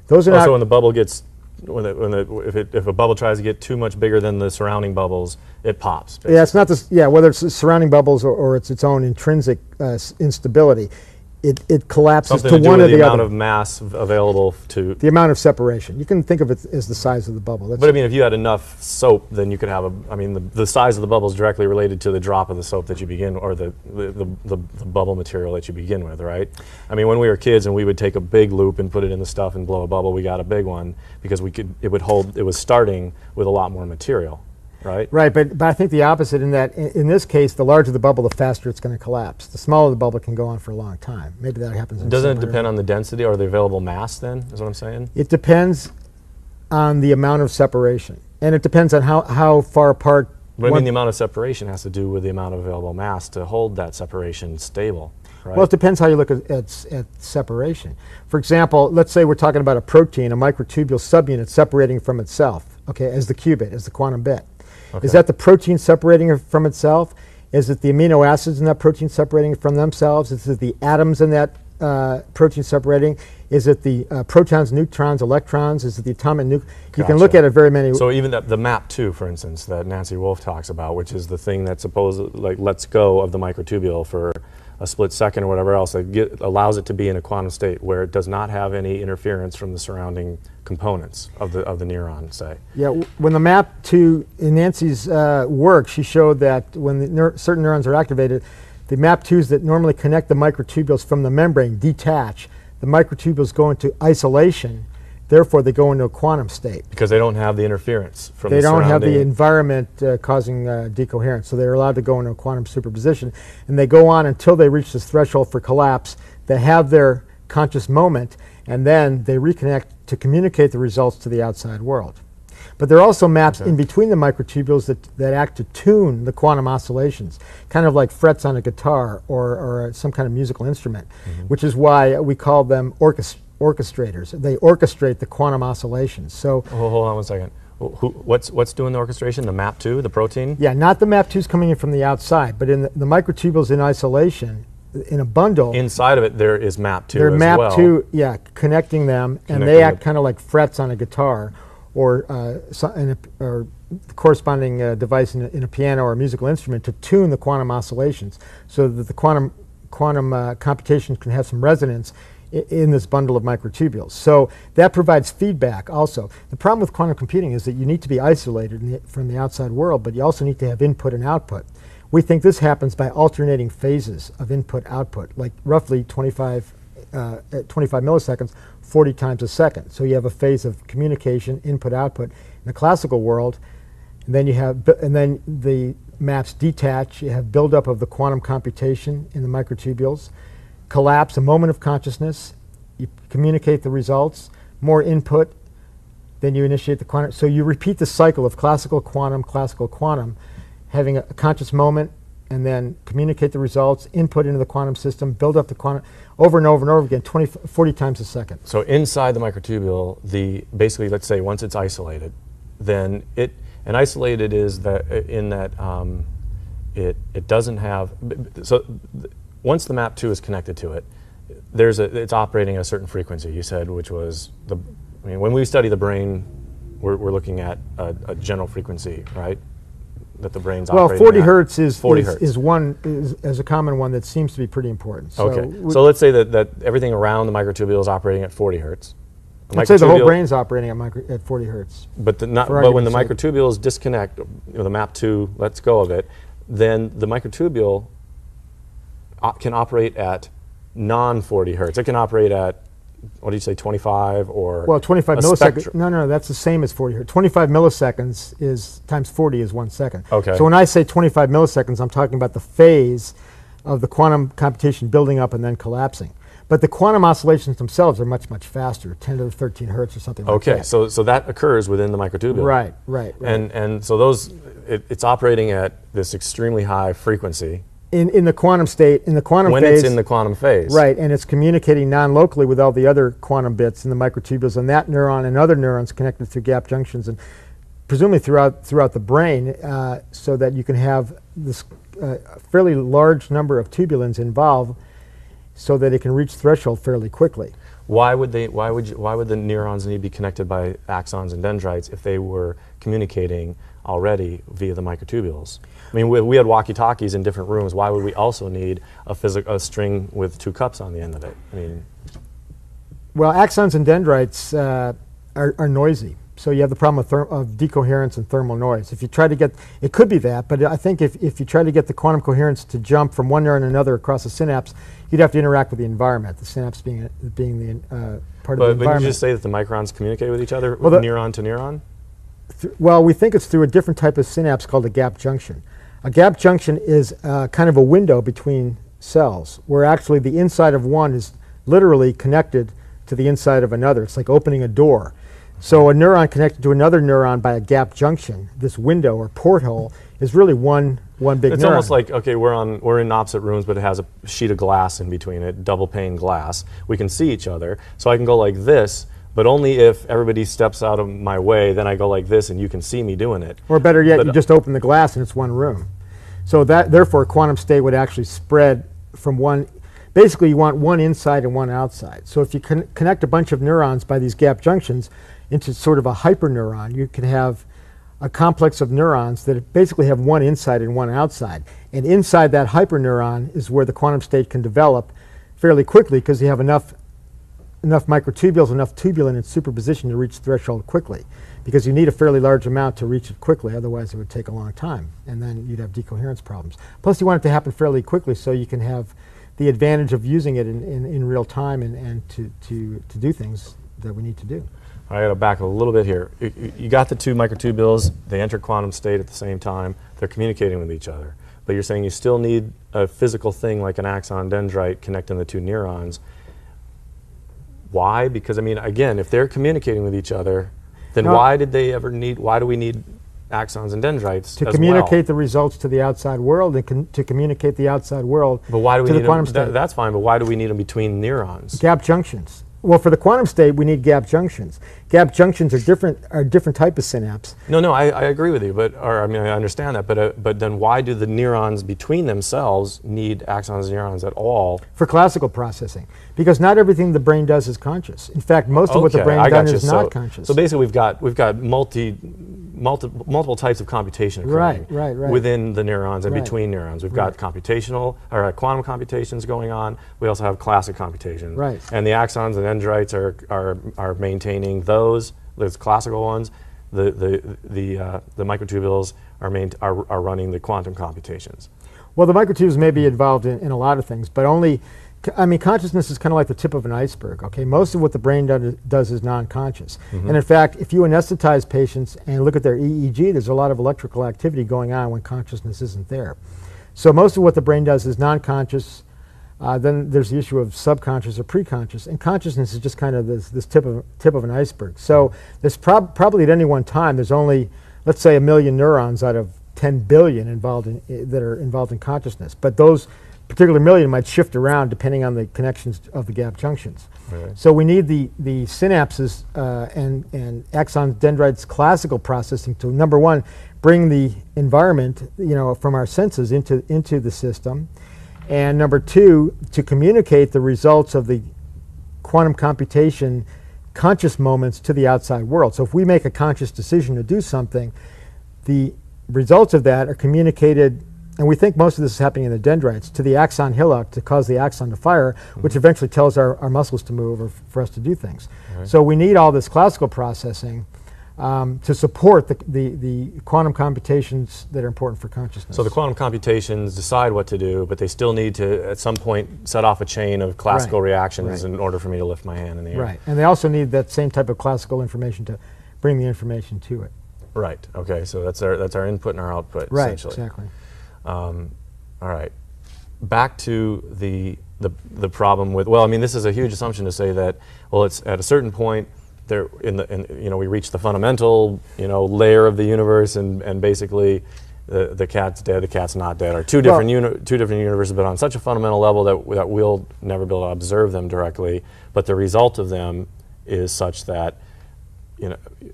Those are not.
So when the bubble gets, if a bubble tries to get too much bigger than the surrounding bubbles, it pops. Basically.
Yeah, it's not this. Yeah, whether it's the surrounding bubbles or it's its own intrinsic instability, it collapses to one or the other.
The amount of mass available to
the amount of separation. You can think of it as the size of the bubble.
But I mean, if you had enough soap, then you could have the size of the bubble is directly related to the drop of the soap that you begin, or the bubble material that you begin with, right? I mean, when we were kids and we would take a big loop and put it in the stuff and blow a bubble, we got a big one because it was starting with a lot more material. Right?
Right, but I think the opposite in that, in this case, the larger the bubble, the faster it's going to collapse. The smaller the bubble can go on for a long time. Maybe that happens in
Doesn't it depend on the density or the available mass then, is what I'm saying?
It depends on the amount of separation. And it depends on how far apart.
But I mean, the amount of separation has to do with the amount of available mass to hold that separation stable. Right?
Well, it depends how you look at separation. For example, let's say we're talking about a protein, a microtubule subunit separating from itself, okay, as the qubit, as the quantum bit. Okay. Is that the protein separating from itself? Is it the amino acids in that protein separating from themselves? Is it the atoms in that protein separating? Is it the protons, neutrons, electrons? Is it the atomic nucleus? You can
Gotcha.
look at it very many.
So even the MAP2, for instance, that Nancy Wolfe talks about, which is the thing that lets go of the microtubule for a split second or whatever else, that allows it to be in a quantum state where it does not have any interference from the surrounding components of the neuron, say.
Yeah, when the MAP2, in Nancy's work, she showed that when certain neurons are activated, the MAP2s that normally connect the microtubules from the membrane detach. The microtubules go into isolation, therefore they go into a quantum state.
Because they don't have the interference from the
surrounding. They don't have the environment causing decoherence, so they're allowed to go into a quantum superposition. And they go on until they reach this threshold for collapse. They have their conscious moment, and then they reconnect to communicate the results to the outside world. But there are also maps in between the microtubules that act to tune the quantum oscillations, kind of like frets on a guitar or some kind of musical instrument, which is why we call them orchestrators. They orchestrate the quantum oscillations. So
hold on one second. What's doing the orchestration? The MAP2, the protein?
Yeah, not the MAP2s coming in from the outside, but in the microtubules in isolation, in a bundle.
Inside of it, there is MAP2
They're
as
MAP2,
well.
yeah, connecting them, and they act kind of like frets on a guitar, or corresponding device in a piano or a musical instrument to tune the quantum oscillations, so that the quantum computation can have some resonance in this bundle of microtubules. So that provides feedback also. The problem with quantum computing is that you need to be isolated from the outside world, but you also need to have input and output. We think this happens by alternating phases of input-output, like roughly 25 milliseconds, 40 times a second. So you have a phase of communication, input-output. In the classical world, and then the maps detach. You have buildup of the quantum computation in the microtubules, collapse, a moment of consciousness. You communicate the results, more input, then you initiate the quantum. So you repeat the cycle of classical, quantum, having a conscious moment, and then communicate the results, input into the quantum system, build up the quantum, over and over and over again, 40 times a second.
So inside the microtubule, basically, let's say once it's isolated, then and isolated is that in that it doesn't have, so once the MAP2 is connected to it, it's operating at a certain frequency, you said, which was when we study the brain, we're looking at a general frequency, right? That the brain's operating
40
at.
hertz is
40 hertz.
is a common one that seems to be pretty important. So
okay, so let's say that everything around the microtubule is operating at 40 hertz.
Let's say the whole brain's operating at 40 hertz.
But when the microtubules disconnect, the MAP2 lets go of it, then the microtubule can operate at non-40 hertz. It can operate at, what do you say, 25 or?
Well, 25 milliseconds. No, that's the same as 40 hertz. 25 milliseconds times 40 is 1 second.
Okay.
So when I say 25 milliseconds, I'm talking about the phase of the quantum computation building up and then collapsing. But the quantum oscillations themselves are much, much faster, 10 to the 13 hertz or something like that.
Okay, so that occurs within the microtubule.
Right.
And so it's operating at this extremely high frequency.
In the quantum state, in the quantum phase.
When it's in the quantum phase.
Right, and it's communicating non-locally with all the other quantum bits in the microtubules, and that neuron and other neurons connected through gap junctions, and presumably throughout the brain, so that you can have this fairly large number of tubulins involved, so that it can reach threshold fairly quickly.
Why would the neurons need to be connected by axons and dendrites if they were communicating already via the microtubules? I mean, we had walkie-talkies in different rooms. Why would we also need a string with 2 cups on the end of it? I mean,
well, axons and dendrites are noisy. So you have the problem of decoherence and thermal noise. If you try to get, it could be that, but I think if you try to get the quantum coherence to jump from one neuron to another across a synapse, you'd have to interact with the environment, the synapse being the part of the environment.
But did you just say that the microns communicate with each other, neuron to neuron?
Well, we think it's through a different type of synapse called a gap junction. A gap junction is kind of a window between cells, where actually the inside of one is literally connected to the inside of another. It's like opening a door. So a neuron connected to another neuron by a gap junction, this window or porthole, is really one big neuron.
It's almost like, okay, we're in opposite rooms, but it has a sheet of glass in between it, double pane glass. We can see each other, so I can go like this, but only if everybody steps out of my way, then I go like this and you can see me doing it.
Or better yet, you just open the glass and it's one room. So that, therefore, a quantum state would actually spread from one, basically you want one inside and one outside. So if you connect a bunch of neurons by these gap junctions into sort of a hyperneuron, you can have a complex of neurons that basically have one inside and one outside. And inside that hyperneuron is where the quantum state can develop fairly quickly, because you have enough microtubules, enough tubulin in superposition to reach threshold quickly, because you need a fairly large amount to reach it quickly, otherwise it would take a long time, and then you'd have decoherence problems. Plus you want it to happen fairly quickly so you can have the advantage of using it in real time and to do things that we need to do.
I got to back a little bit here. You got the two microtubules, they enter quantum state at the same time, they're communicating with each other. But you're saying you still need a physical thing like an axon dendrite connecting the two neurons. Why? Because, I mean, again, if they're communicating with each other, then why do we need axons and dendrites
to communicate the results to the outside world and to communicate the outside world to the quantum state?
That's fine, but why do we need them between neurons?
Gap junctions. Well, for the quantum state, we need gap junctions. Gap junctions are different type of synapse.
No, I agree with you, I understand that, but then why do the neurons between themselves need axons and neurons at all?
For classical processing, because not everything the brain does is conscious. In fact, most of what the brain does is not conscious.
So basically, we've got multiple types of computation occurring within the neurons and between neurons. We've got computational or quantum computations going on. We also have classic computation. And the axons and dendrites are maintaining those classical ones. The microtubules are running the quantum computations. Well, the microtubules may be involved in a lot of things, but only. I mean, consciousness is kind of like the tip of an iceberg, okay? Most of what the brain does is non-conscious. And in fact, if you anesthetize patients and look at their EEG, there's a lot of electrical activity going on when consciousness isn't there. So most of what the brain does is non-conscious. Then there's the issue of subconscious or preconscious, and consciousness is just kind of this tip of an iceberg. So there's probably at any one time, there's only, let's say, 1 million neurons out of 10 billion that are involved in consciousness. But those particular million might shift around depending on the connections of the gap junctions. So we need the synapses and axons, dendrites, classical processing to, number one, bring the environment, from our senses into the system, and number two, to communicate the results of the quantum computation conscious moments to the outside world. So if we make a conscious decision to do something, the results of that are communicated. And we think most of this is happening in the dendrites, to the axon hillock to cause the axon to fire, which eventually tells our muscles to move or for us to do things. So we need all this classical processing to support the quantum computations that are important for consciousness. So the quantum computations decide what to do, but they still need to, at some point, set off a chain of classical reactions in order for me to lift my hand in the air. And they also need that same type of classical information to bring the information to it. Okay, so that's our input and our output, essentially. Exactly. All right, back to the problem with, well, I mean, this is a huge assumption to say that, well, it's at a certain point there we reach the fundamental layer of the universe, and basically the cat's dead, the cat's not dead, are two different universes, but on such a fundamental level that we'll never be able to observe them directly, but the result of them is such that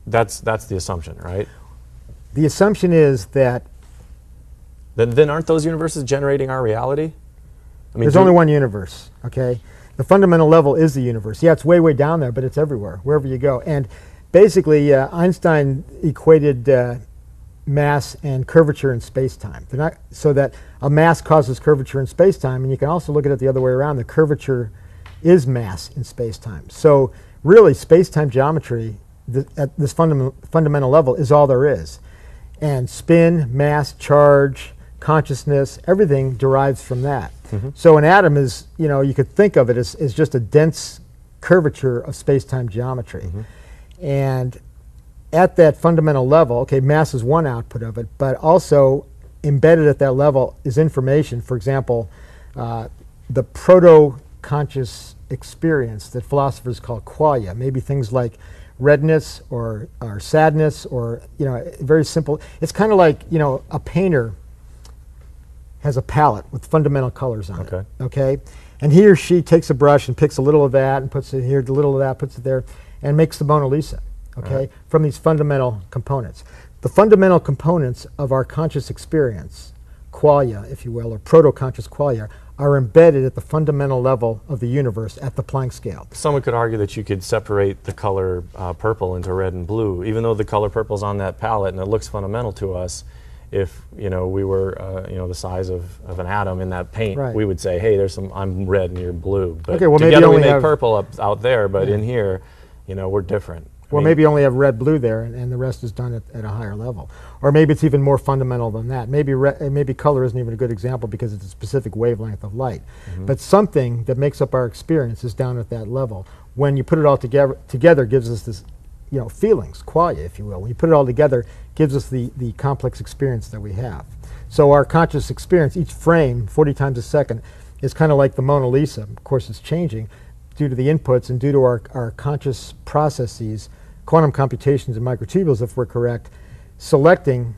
that's the assumption, right? The assumption is that then aren't those universes generating our reality? I mean, there's only one universe, okay? The fundamental level is the universe. Yeah, it's way, way down there, but it's everywhere, wherever you go. And basically, Einstein equated mass and curvature in space-time. So that a mass causes curvature in space-time, and you can also look at it the other way around. The curvature is mass in space-time. So really, space-time geometry at this fundamental level is all there is. And spin, mass, charge, consciousness, everything derives from that. So an atom is, you could think of it as just a dense curvature of space-time geometry. And at that fundamental level, okay, mass is one output of it, but also embedded at that level is information. For example, the proto-conscious experience that philosophers call qualia, maybe things like redness or sadness, or very simple. It's kind of like a painter has a palette with fundamental colors on it. Okay, and he or she takes a brush and picks a little of that and puts it here, a little of that, puts it there, and makes the Mona Lisa. Okay, from these fundamental components. The fundamental components of our conscious experience, qualia, if you will, or proto-conscious qualia,
are embedded at the fundamental level of the universe at the Planck scale.
Someone could argue that you could separate the color purple into red and blue, even though the color purple's on that palette and it looks fundamental to us. If we were the size of an atom in that paint,
right.
we would say, hey, I'm red and you're blue. But
okay, well,
together
maybe
we make
have
purple out there, but
yeah.
in here, we're different.
Well, maybe you only have red, blue there, and the rest is done at a higher level. Or maybe it's even more fundamental than that. Maybe color isn't even a good example because it's a specific wavelength of light. Mm-hmm. But something that makes up our experience is down at that level. When you put it all together gives us this, feelings, qualia, if you will. When you put it all together, gives us the complex experience that we have. So our conscious experience, each frame, 40 times a second, is kind of like the Mona Lisa. Of course, it's changing due to the inputs and due to our conscious processes, quantum computations and microtubules, if we're correct, selecting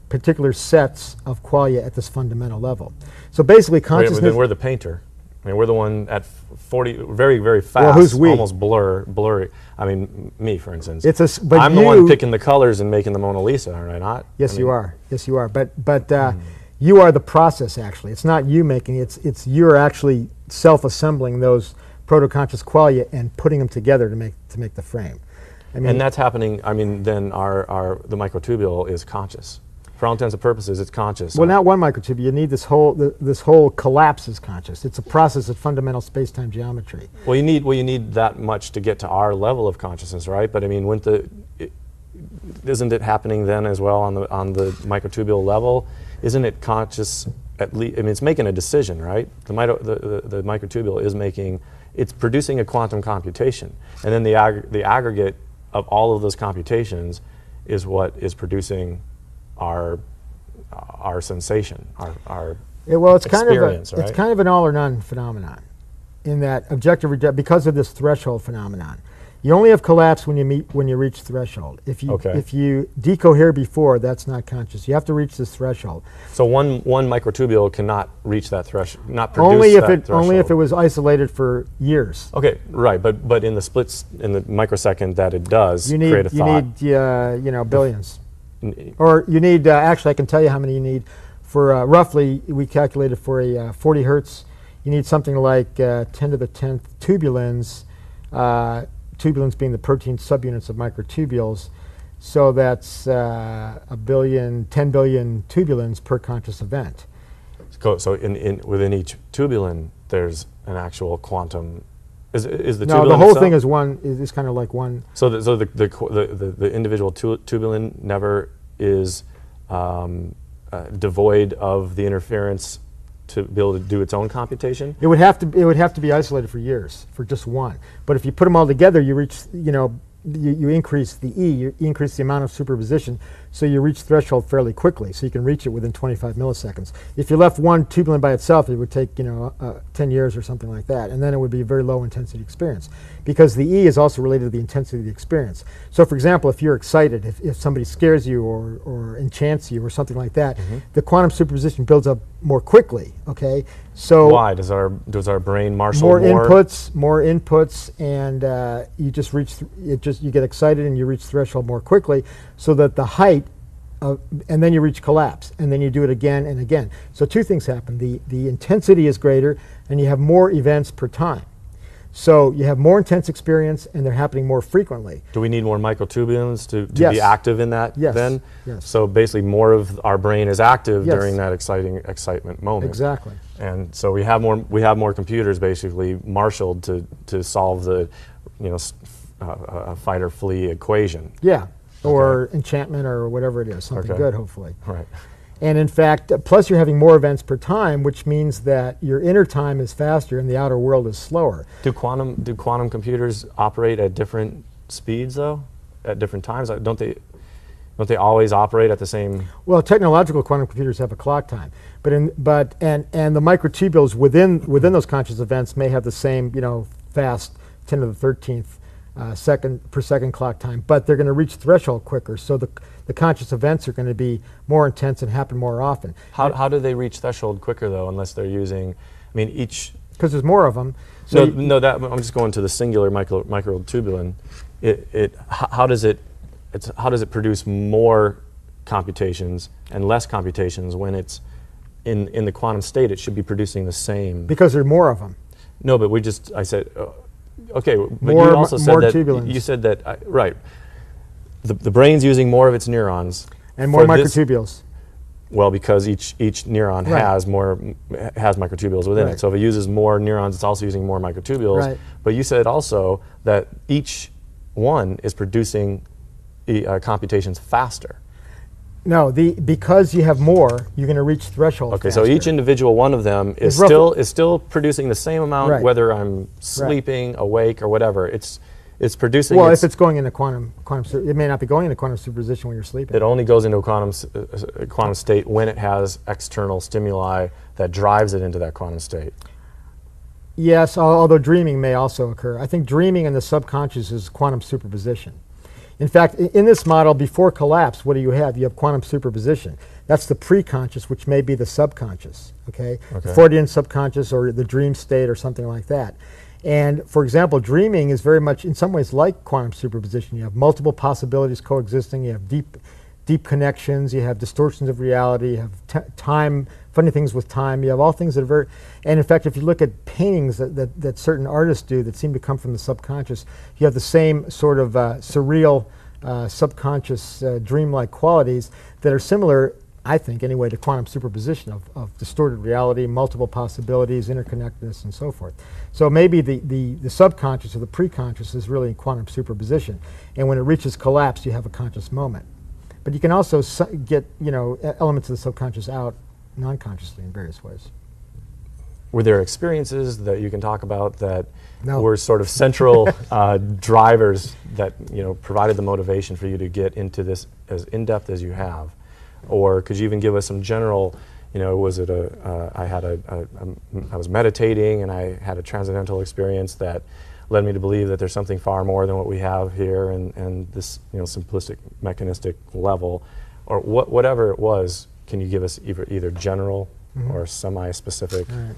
particular sets of qualia at this fundamental level. So basically consciousness...
Then we're the painter. I mean, we're the one at 40, very, very fast,
well, who's we?
Almost blurry. I mean, me, for instance.
But
I'm the one picking the colors and making the Mona Lisa, am I not?
Yes, you are. Yes, you are. But you are the process, actually. It's not you making it. It's you're actually self-assembling those proto-conscious qualia and putting them together to make the frame.
And that's happening. I mean, then the microtubule is conscious. For all intents and purposes, it's conscious.
Well, not one microtubule. You need this whole collapse is conscious. It's a process of fundamental space-time geometry.
Well, you need that much to get to our level of consciousness, right? But I mean, isn't it happening then as well on the microtubule level? Isn't it conscious at least? I mean, it's making a decision, right? The microtubule is making. It's producing a quantum computation, and then the aggregate of all of those computations is what is producing our sensation, our
well, it's
experience,
kind of
right?
It's kind of an all or none phenomenon, in that objective because of this threshold phenomenon. You only have collapse when you reach threshold. If you decohere before, that's not conscious. You have to reach this threshold.
So one microtubule cannot reach that threshold, not produce that threshold.
Only if it was isolated for years.
Okay, right. But in the splits in the microsecond that it does create a thought.
You need billions, or you need. Actually, I can tell you how many you need. For roughly, we calculated for a 40 hertz, you need something like 10 to the 10th tubulins. Tubulins being the protein subunits of microtubules, so that's 10 billion tubulins per conscious event.
So within each tubulin, there's an actual quantum. Is the tubulin
no, the whole
itself?
thing is one. Is kind of like one.
So the individual tubulin never is devoid of the interference to be able to do its own computation?
It would have to be isolated for years for just one. But if you put them all together, you reach, you increase the E, you increase the amount of superposition, so you reach threshold fairly quickly, so you can reach it within 25 milliseconds. If you left one tubulin by itself, it would take 10 years or something like that, and then it would be a very low intensity experience, because the E is also related to the intensity of the experience. So for example, if you're excited, if somebody scares you or enchants you or something like that, the quantum superposition builds up more quickly, okay? So
why? Does our brain marshal
more inputs, and you just reach, you get excited and you reach threshold more quickly, so that the height, and then you reach collapse, and then you do it again and again. So two things happen. The intensity is greater, and you have more events per time. So you have more intense experience, and they're happening more frequently.
Do we need more microtubulins to
Yes.
be active in that then?
Yes.
So basically more of our brain is active during that excitement moment.
Exactly.
And so we have more computers basically marshaled to solve the fight or flee equation.
Yeah. Or enchantment or whatever it is, something good, hopefully.
Right.
And in fact, plus you're having more events per time, which means that your inner time is faster and the outer world is slower.
Do quantum computers operate at different speeds though? At different times? Don't they always operate at the same?
Well, technological quantum computers have a clock time, but the microtubules within those conscious events may have the same fast 10 to the 13th second per second clock time, but they're going to reach threshold quicker, so the conscious events are going to be more intense and happen more often.
How do they reach threshold quicker though, unless they're using, I mean, each...
Because there's more of them. So
I'm just going to the singular microtubulin. How does it produce more computations and less computations when it's in the quantum state, it should be producing the same.
Because there are more of them.
No, but I said, okay, but
More,
you also said
more
that,
tubulins.
you said that, right, the brain's using more of its neurons.
And more
for this-
microtubules.
Well, because each neuron
Right.
has microtubules within
Right.
it. So if it uses more neurons, it's also using more microtubules.
Right.
But you said also that each one is producing computations faster.
No, because you have more, you're going to reach threshold
Okay,
faster.
so each individual one of them is
It's
still producing the same amount,
Right.
whether I'm sleeping, awake, or whatever. It's producing.
Well, if it's going into it may not be going into quantum superposition when you're sleeping.
It only goes into a quantum state when it has external stimuli that drives it into that quantum state.
Yes, although dreaming may also occur. I think dreaming in the subconscious is quantum superposition. In fact, in this model, before collapse, what do you have? You have quantum superposition. That's the preconscious, which may be the subconscious, okay? The Freudian subconscious or the dream state or something like that. And for example, dreaming is very much, in some ways, like quantum superposition. You have multiple possibilities coexisting. You have deep connections. You have distortions of reality. You have time, funny things with time. You have all things that are very, and in fact, if you look at paintings that certain artists do that seem to come from the subconscious, you have the same sort of surreal, subconscious, dreamlike qualities that are similar, I think, anyway, to quantum superposition of distorted reality, multiple possibilities, interconnectedness, and so forth. So maybe the subconscious or the preconscious is really in quantum superposition. And when it reaches collapse, you have a conscious moment. But you can also get, elements of the subconscious out non-consciously in various ways.
Were there experiences that you can talk about that
No.
were sort of central drivers that provided the motivation for you to get into this as in-depth as you have? Or could you even give us some general, was it I was meditating and I had a transcendental experience that led me to believe that there's something far more than what we have here and this simplistic mechanistic level, or whatever it was. Can you give us either general or semi-specific?
Right.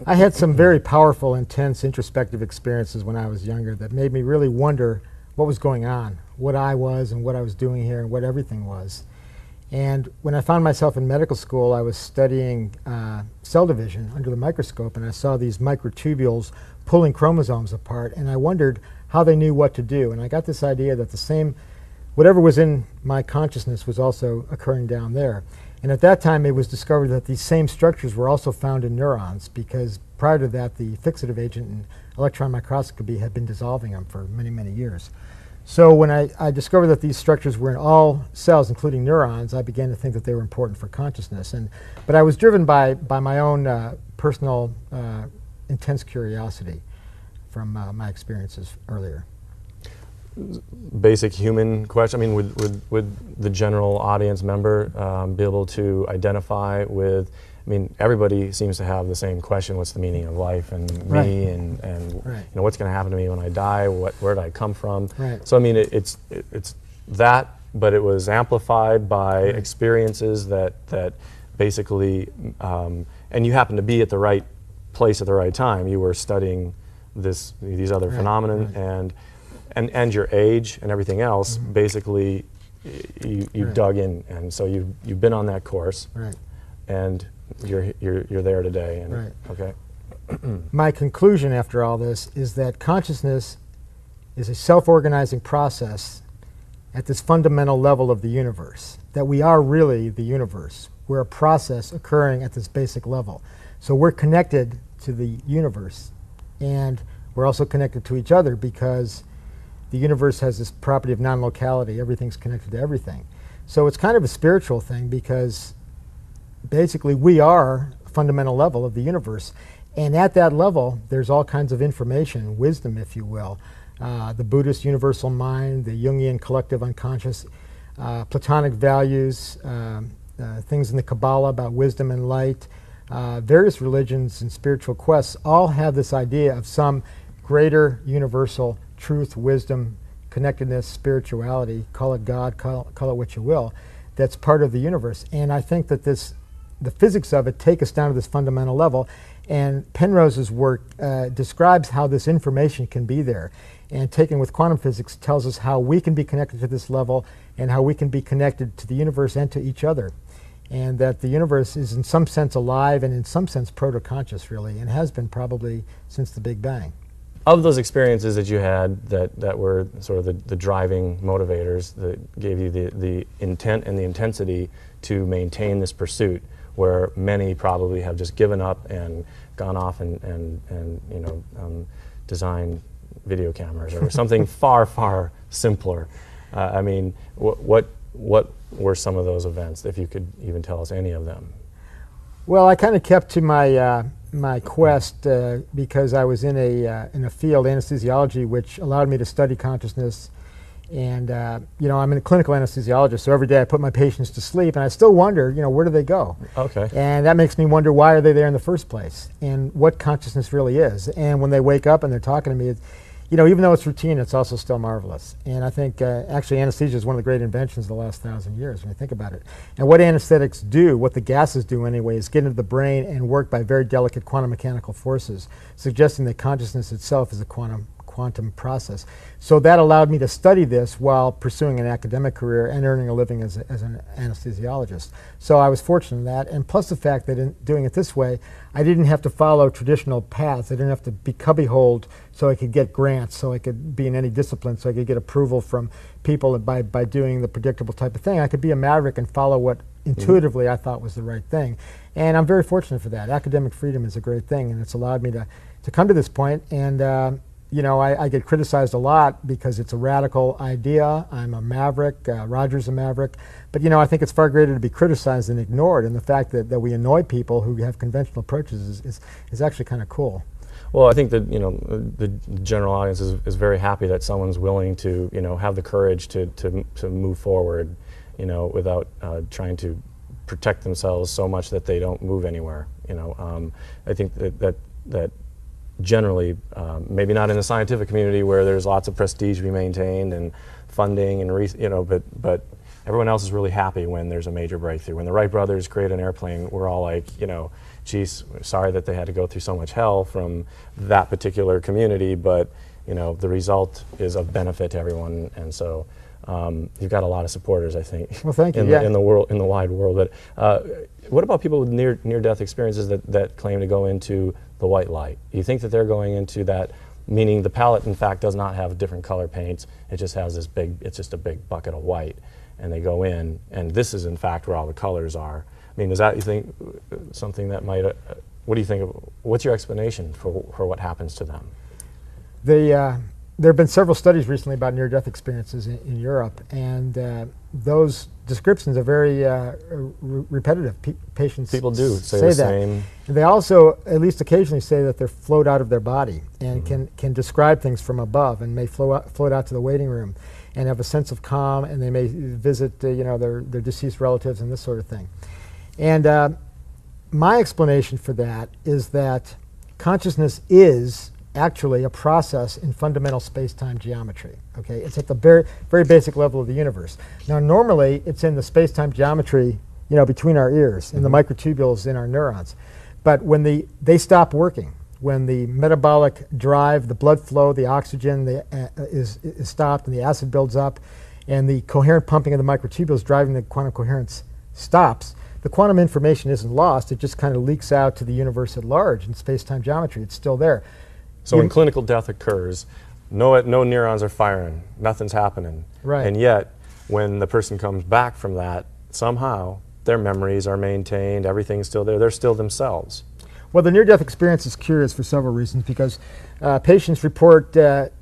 I had some very powerful, intense, introspective experiences when I was younger that made me really wonder what was going on, what I was and what I was doing here and what everything was. And when I found myself in medical school, I was studying cell division under the microscope, and I saw these microtubules pulling chromosomes apart, and I wondered how they knew what to do. And I got this idea that whatever was in my consciousness was also occurring down there. And at that time, it was discovered that these same structures were also found in neurons, because prior to that, the fixative agent in electron microscopy had been dissolving them for many, many years. So when I discovered that these structures were in all cells, including neurons, I began to think that they were important for consciousness. But I was driven by my own personal intense curiosity from my experiences earlier.
Basic human question. I mean, would the general audience member be able to identify with? I mean, everybody seems to have the same question: what's the meaning of life, and me, and
Right.
what's going to happen to me when I die? Where did I come from?
Right.
So I mean, it's that, but it was amplified by experiences that basically, and you happen to be at the right place at the right time. You were studying these other phenomena, and your age and everything else. Basically, you dug in, and so you've been on that course, and you're there today. And okay.
My conclusion after all this is that consciousness is a self-organizing process at this fundamental level of the universe, that we are really the universe. We're a process occurring at this basic level. So we're connected to the universe, and we're also connected to each other because the universe has this property of non-locality. Everything's connected to everything. So it's kind of a spiritual thing, because basically we are a fundamental level of the universe. And at that level, there's all kinds of information, wisdom, if you will. The Buddhist universal mind, the Jungian collective unconscious, Platonic values, things in the Kabbalah about wisdom and light. Various religions and spiritual quests all have this idea of some greater universal truth, wisdom, connectedness, spirituality, call it God, call it what you will, that's part of the universe. And I think that the physics of it take us down to this fundamental level. And Penrose's work describes how this information can be there. And taken with quantum physics tells us how we can be connected to this level and how we can be connected to the universe and to each other. and that the universe is in some sense alive and in some sense proto-conscious, really, and has been probably since the Big Bang.
Of those experiences that you had that were sort of the driving motivators that gave you the intent and the intensity to maintain this pursuit, where many probably have just given up and gone off and you know, designed video cameras or something far, far simpler. I mean, what were some of those events, if you could even tell us any of them?
Well, I kind of kept to my my quest because I was in a field, anesthesiology, which allowed me to study consciousness. And you know, I'm a clinical anesthesiologist, so every day I put my patients to sleep, and I still wonder, you know, where do they go?
Okay.
And that makes me wonder, why are they there in the first place, and what consciousness really is. And when they wake up and they're talking to me, it's, you know, even though it's routine, it's also still marvelous. And I think actually anesthesia is one of the great inventions of the last 1,000 years when you think about it. And what anesthetics do, what the gases do anyway, is get into the brain and work by very delicate quantum mechanical forces, suggesting that consciousness itself is a quantum process. So that allowed me to study this while pursuing an academic career and earning a living as an anesthesiologist. So I was fortunate in that, and plus the fact that in doing it this way, I didn't have to follow traditional paths. I didn't have to be cubbyholed so I could get grants, so I could be in any discipline, so I could get approval from people by doing the predictable type of thing. I could be a maverick and follow what intuitively I thought was the right thing. And I'm very fortunate for that. Academic freedom is a great thing, and it's allowed me to come to this point. And you know, I get criticized a lot because it's a radical idea. I'm a maverick, Roger's a maverick. But you know, I think it's far greater to be criticized than ignored, and the fact that we annoy people who have conventional approaches is actually kind of cool.
Well, I think that, you know, the general audience is very happy that someone's willing to, you know, have the courage to move forward, you know, without trying to protect themselves so much that they don't move anywhere. You know, I think that generally, maybe not in the scientific community where there's lots of prestige to be maintained and funding and you know, but everyone else is really happy when there's a major breakthrough. When the Wright brothers create an airplane, we're all like, you know, geez, sorry that they had to go through so much hell from that particular community, but you know, the result is of benefit to everyone, and so you've got a lot of supporters, I think.
Well, thank you.
In the world, in the wide world. But what about people with near-death experiences that claim to go into the white light? Do you think that they're going into that, meaning the palette, in fact, does not have different color paints? It just has this big. It's just a big bucket of white, and they go in, and this is in fact where all the colors are. I mean, is that, you think, something that might? What do you think? What's your explanation for what happens to them?
There have been several studies recently about near-death experiences in Europe, and those descriptions are very repetitive. Patients
People do say the
that.
same.
And they also, at least occasionally, say that they're float out of their body and can describe things from above, and may float out to the waiting room and have a sense of calm, and they may visit you know, their deceased relatives and this sort of thing. And my explanation for that is that consciousness is actually a process in fundamental space-time geometry. Okay, it's at the very, very basic level of the universe. Now, normally it's in the space-time geometry, you know, between our ears, in the microtubules in our neurons. But when they stop working, when the metabolic drive, the blood flow, the oxygen is stopped, and the acid builds up, and the coherent pumping of the microtubules driving the quantum coherence stops, the quantum information isn't lost. It just kind of leaks out to the universe at large in space-time geometry. It's still there.
So when clinical death occurs, no neurons are firing, nothing's happening.
Right.
And yet, when the person comes back from that, somehow their memories are maintained, everything's still there, they're still themselves.
Well, the near-death experience is curious for several reasons, because patients report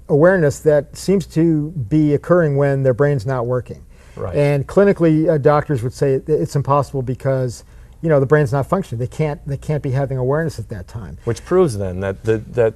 awareness that seems to be occurring when their brain's not working.
Right.
And clinically, doctors would say it's impossible because, you know, the brain's not functioning. They can't be having awareness at that time.
Which proves then that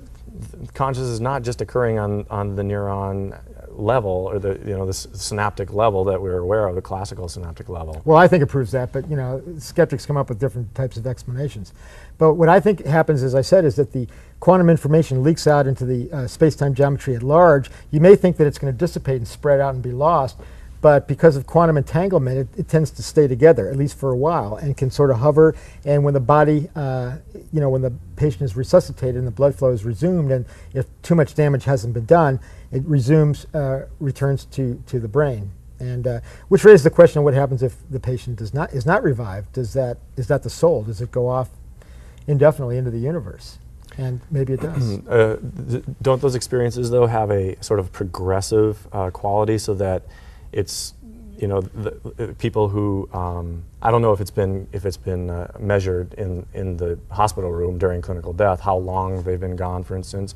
consciousness is not just occurring on the neuron level, or the synaptic level that we're aware of, the classical synaptic level.
Well, I think it proves that, but you know, skeptics come up with different types of explanations. But what I think happens, as I said, is that the quantum information leaks out into the space-time geometry at large. You may think that it's going to dissipate and spread out and be lost, but because of quantum entanglement, it tends to stay together, at least for a while, and can sort of hover. And when the body, you know, when the patient is resuscitated and the blood flow is resumed, and if too much damage hasn't been done, it resumes, returns to the brain. And which raises the question of what happens if the patient is not revived. Is that the soul? Does it go off indefinitely into the universe? And maybe it does.
Don't those experiences, though, have a sort of progressive quality, so that it's, you know, the people who, I don't know if it's been measured in the hospital room during clinical death, how long they've been gone, for instance,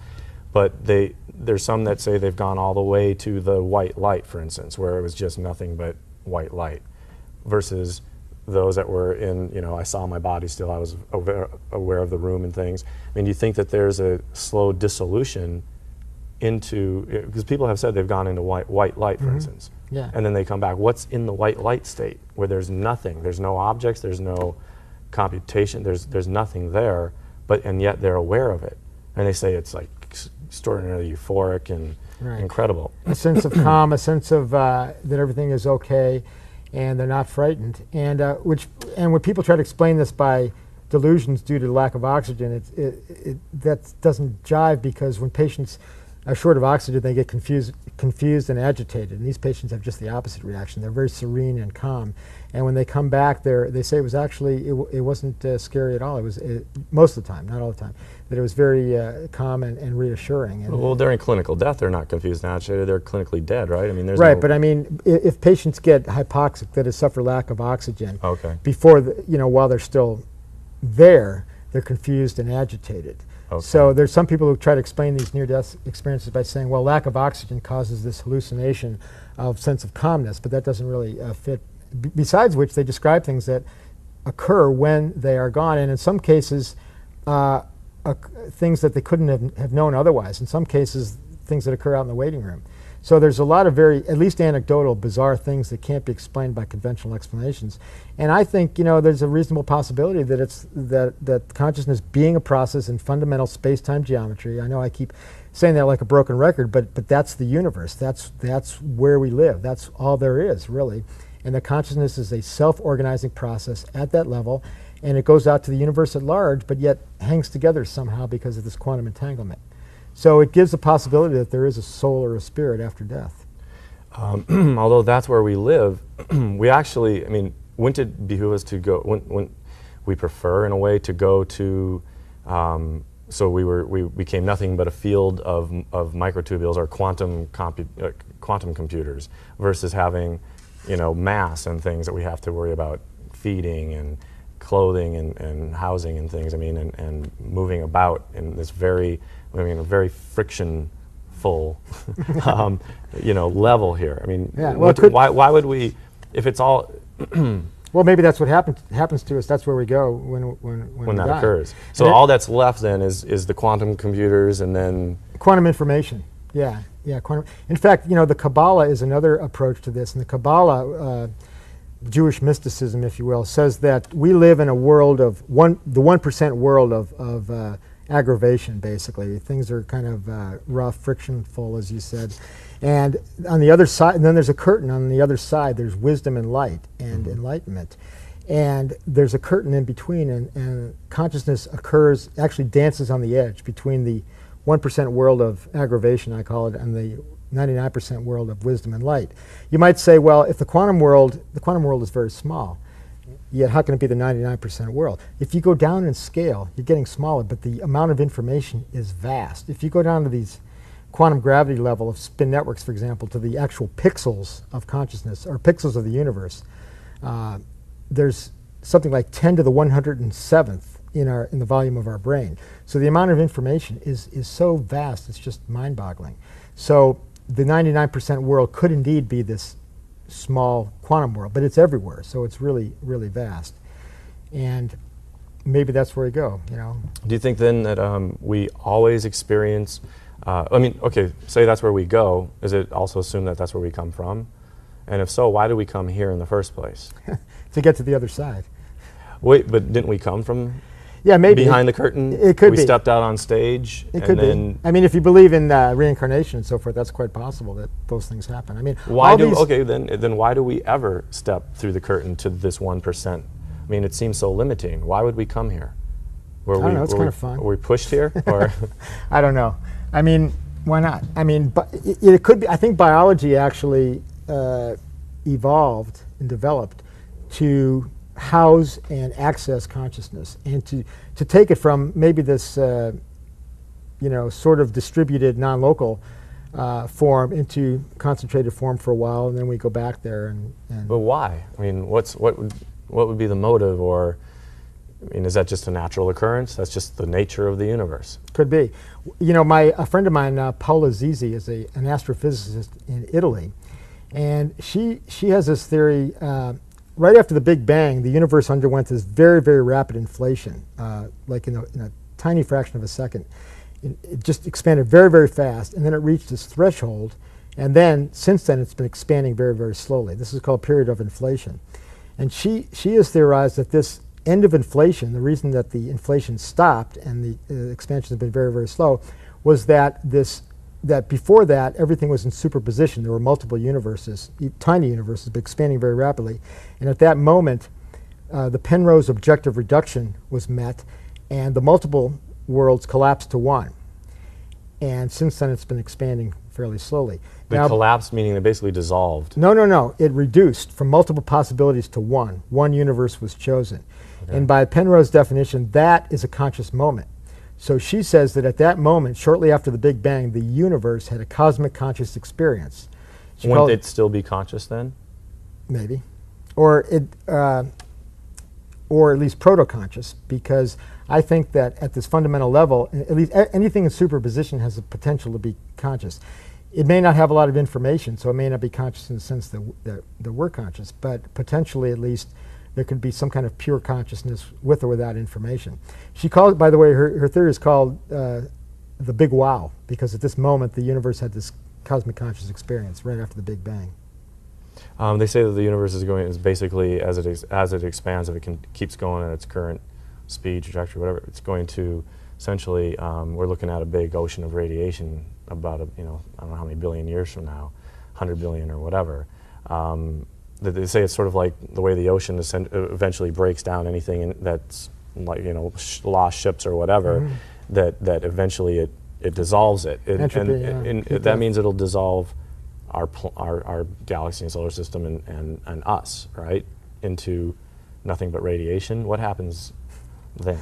but there's some that say they've gone all the way to the white light, for instance, where it was just nothing but white light, versus those that were in, you know, I saw my body still, I was aware of the room and things. I mean, do you think that there's a slow dissolution into, because people have said they've gone into white light, for instance, and then they come back. What's in the white light state, where there's nothing, there's no objects, there's no computation, there's nothing there, and yet they're aware of it, and they say it's like extraordinarily euphoric and incredible.
A sense of calm, a sense of that everything is okay, and they're not frightened. And when people try to explain this by delusions due to the lack of oxygen, that doesn't jive, because when patients are short of oxygen, they get confused and agitated. And these patients have just the opposite reaction. They're very serene and calm. And when they come back, they say it was actually, it wasn't scary at all. It was, most of the time, not all the time, that it was very calm and reassuring. And
well, during clinical death, they're not confused and agitated. They're clinically dead, right? I mean, there's
right,
no,
but I mean, if patients get hypoxic, that is, suffer lack of oxygen,
okay,
before, while they're still there, they're confused and agitated.
Okay.
So there's some people who try to explain these near-death experiences by saying, well, lack of oxygen causes this hallucination of sense of calmness, but that doesn't really fit. Besides which, they describe things that occur when they are gone, and in some cases, things that they couldn't have known otherwise. In some cases, things that occur out in the waiting room. So there's a lot of very, at least anecdotal, bizarre things that can't be explained by conventional explanations. And I think, there's a reasonable possibility that it's that consciousness, being a process in fundamental space-time geometry. I know I keep saying that like a broken record, but that's the universe. That's where we live. That's all there is, really. And the consciousness is a self-organizing process at that level, and it goes out to the universe at large, but yet hangs together somehow because of this quantum entanglement. So it gives the possibility that there is a soul or a spirit after death.
Although that's where we live, we actually, I mean, wouldn't it behoove us to go, wouldn't we prefer, in a way, to go to, so we became nothing but a field of microtubules or quantum computers, versus having, mass and things that we have to worry about feeding and clothing and housing and things, I mean, and moving about in this very, a very friction-full, level here. I mean,
yeah, well,
why would we, if it's all...
Well, maybe that's what happens to us. That's where we go when
that
die.
occurs. So all that's left then is the quantum computers, and then...
Quantum information, yeah, quantum. In fact, the Kabbalah is another approach to this, and the Kabbalah, Jewish mysticism, if you will, says that we live in a world of the 1% world of aggravation, basically. Things are kind of rough, frictionful, as you said. And on the other side, and then there's a curtain on the other side. There's wisdom and light and enlightenment. And there's a curtain in between, and consciousness occurs, actually dances on the edge between the 1% world of aggravation, I call it, and the 99% world of wisdom and light. You might say, well, if the quantum world is very small, yet how can it be the 99% world? If you go down in scale, you're getting smaller, but the amount of information is vast. If you go down to these quantum gravity level of spin networks, for example, to the actual pixels of consciousness, or pixels of the universe, there's something like 10 to the 107th in the volume of our brain. So the amount of information is so vast, it's just mind-boggling. So the 99% world could indeed be this small quantum world, but it's everywhere, so it's really, really vast. And maybe that's where we go,
Do you think then that we always experience, say that's where we go, is it also assumed that that's where we come from? And if so, why do we come here in the first place?
To get to the other side.
Wait, but didn't we come from
maybe
behind the curtain?
It could be.
We stepped out on stage.
It could be. I mean, if you believe in reincarnation and so forth, that's quite possible that those things happen. I mean,
then why do we ever step through the curtain to this 1%? I mean, it seems so limiting. Why would we come here?
I don't know. It's kind of fun.
Were we pushed here, or?
I don't know. I mean, why not? I mean, but it could be. I think biology actually evolved and developed to house and access consciousness, and to take it from maybe this sort of distributed non-local form into concentrated form for a while, and then we go back there. And
but why? I mean, what would be the motive, or I mean, is that just a natural occurrence? That's just the nature of the universe.
Could be. You know, a friend of mine, Paula Zizi, is an astrophysicist in Italy, and she has this theory. Right after the Big Bang, the universe underwent this very, very rapid inflation, like in a tiny fraction of a second. It just expanded very, very fast, and then it reached this threshold, and then since then it's been expanding very, very slowly. This is called period of inflation. And she has theorized that this end of inflation, the reason that the inflation stopped and the expansion has been very, very slow, was that before that everything was in superposition. There were multiple universes, tiny universes, but expanding very rapidly. And at that moment, the Penrose objective reduction was met, and the multiple worlds collapsed to one. And since then, it's been expanding fairly slowly.
They collapsed, meaning they basically dissolved?
No. It reduced from multiple possibilities to one. One universe was chosen. Okay. And by Penrose definition, that is a conscious moment. So she says that at that moment, shortly after the Big Bang, the universe had a cosmic conscious experience.
Wouldn't it still be conscious then?
Maybe. Or at least proto-conscious, because I think that at this fundamental level, at least anything in superposition has the potential to be conscious. It may not have a lot of information, so it may not be conscious in the sense that we're conscious, but potentially at least there could be some kind of pure consciousness with or without information. She called it, by the way, her theory is called the Big Wow, because at this moment the universe had this cosmic conscious experience right after the Big Bang.
They say that the universe is basically, as it expands, if it keeps going at its current speed, trajectory, whatever, it's going to essentially, we're looking at a big ocean of radiation about, I don't know how many billion years from now, 100 billion or whatever. That they say it's sort of like the way the ocean eventually breaks down anything that's like, lost ships or whatever, that eventually it dissolves it. That means it'll dissolve our galaxy and solar system and us, right, into nothing but radiation. What happens then?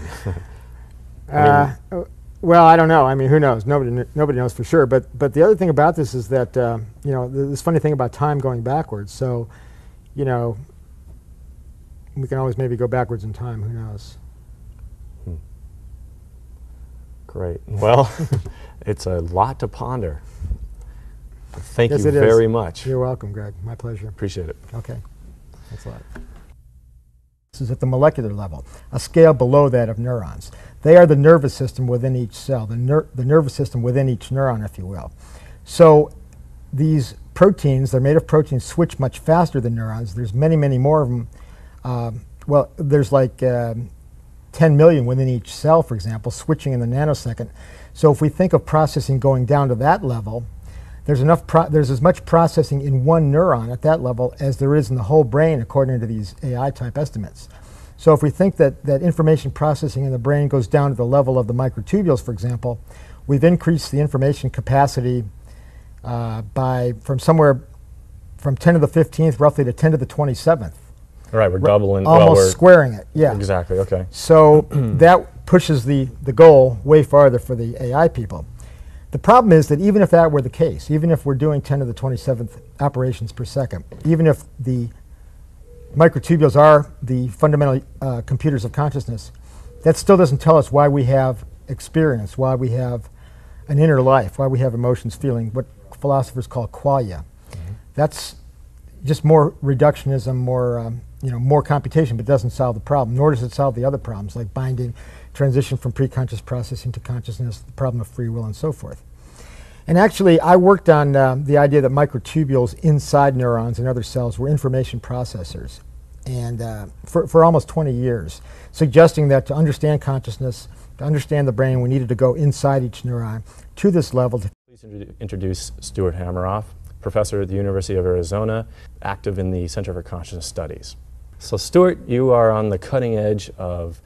Well, I don't know. I mean, who knows? Nobody knows for sure. But the other thing about this is that this funny thing about time going backwards. So, we can always maybe go backwards in time. Who knows?
Great. Well, it's a lot to ponder. Thank you
it
very
is.
much.
You're welcome, Greg. My pleasure.
Appreciate it.
Okay. Thanks a lot. This is at the molecular level, a scale below that of neurons. They are the nervous system within each cell, the nervous system within each neuron, if you will. So these proteins, they're made of proteins, switch much faster than neurons. There's many, many more of them. Well, there's like 10 million within each cell, for example, switching in the nanosecond. So if we think of processing going down to that level, there's as much processing in one neuron at that level as there is in the whole brain, according to these AI-type estimates. So if we think that information processing in the brain goes down to the level of the microtubules, for example, we've increased the information capacity from 10 to the 15th roughly to 10 to the 27th.
All right, we're doubling.
Almost squaring it, yeah.
Exactly, okay.
So that pushes the goal way farther for the AI people. The problem is that even if that were the case, even if we're doing 10 to the 27th operations per second, even if the microtubules are the fundamental computers of consciousness, that still doesn't tell us why we have experience, why we have an inner life, why we have emotions, feeling, what philosophers call qualia. That's just more reductionism, more computation, but doesn't solve the problem, nor does it solve the other problems like binding, transition from preconscious processing to consciousness, the problem of free will, and so forth. And actually, I worked on the idea that microtubules inside neurons and other cells were information processors, and for almost 20 years, suggesting that to understand consciousness, to understand the brain, we needed to go inside each neuron to this level.
Please introduce Stuart Hameroff, professor at the University of Arizona, active in the Center for Consciousness Studies. So Stuart, you are on the cutting edge of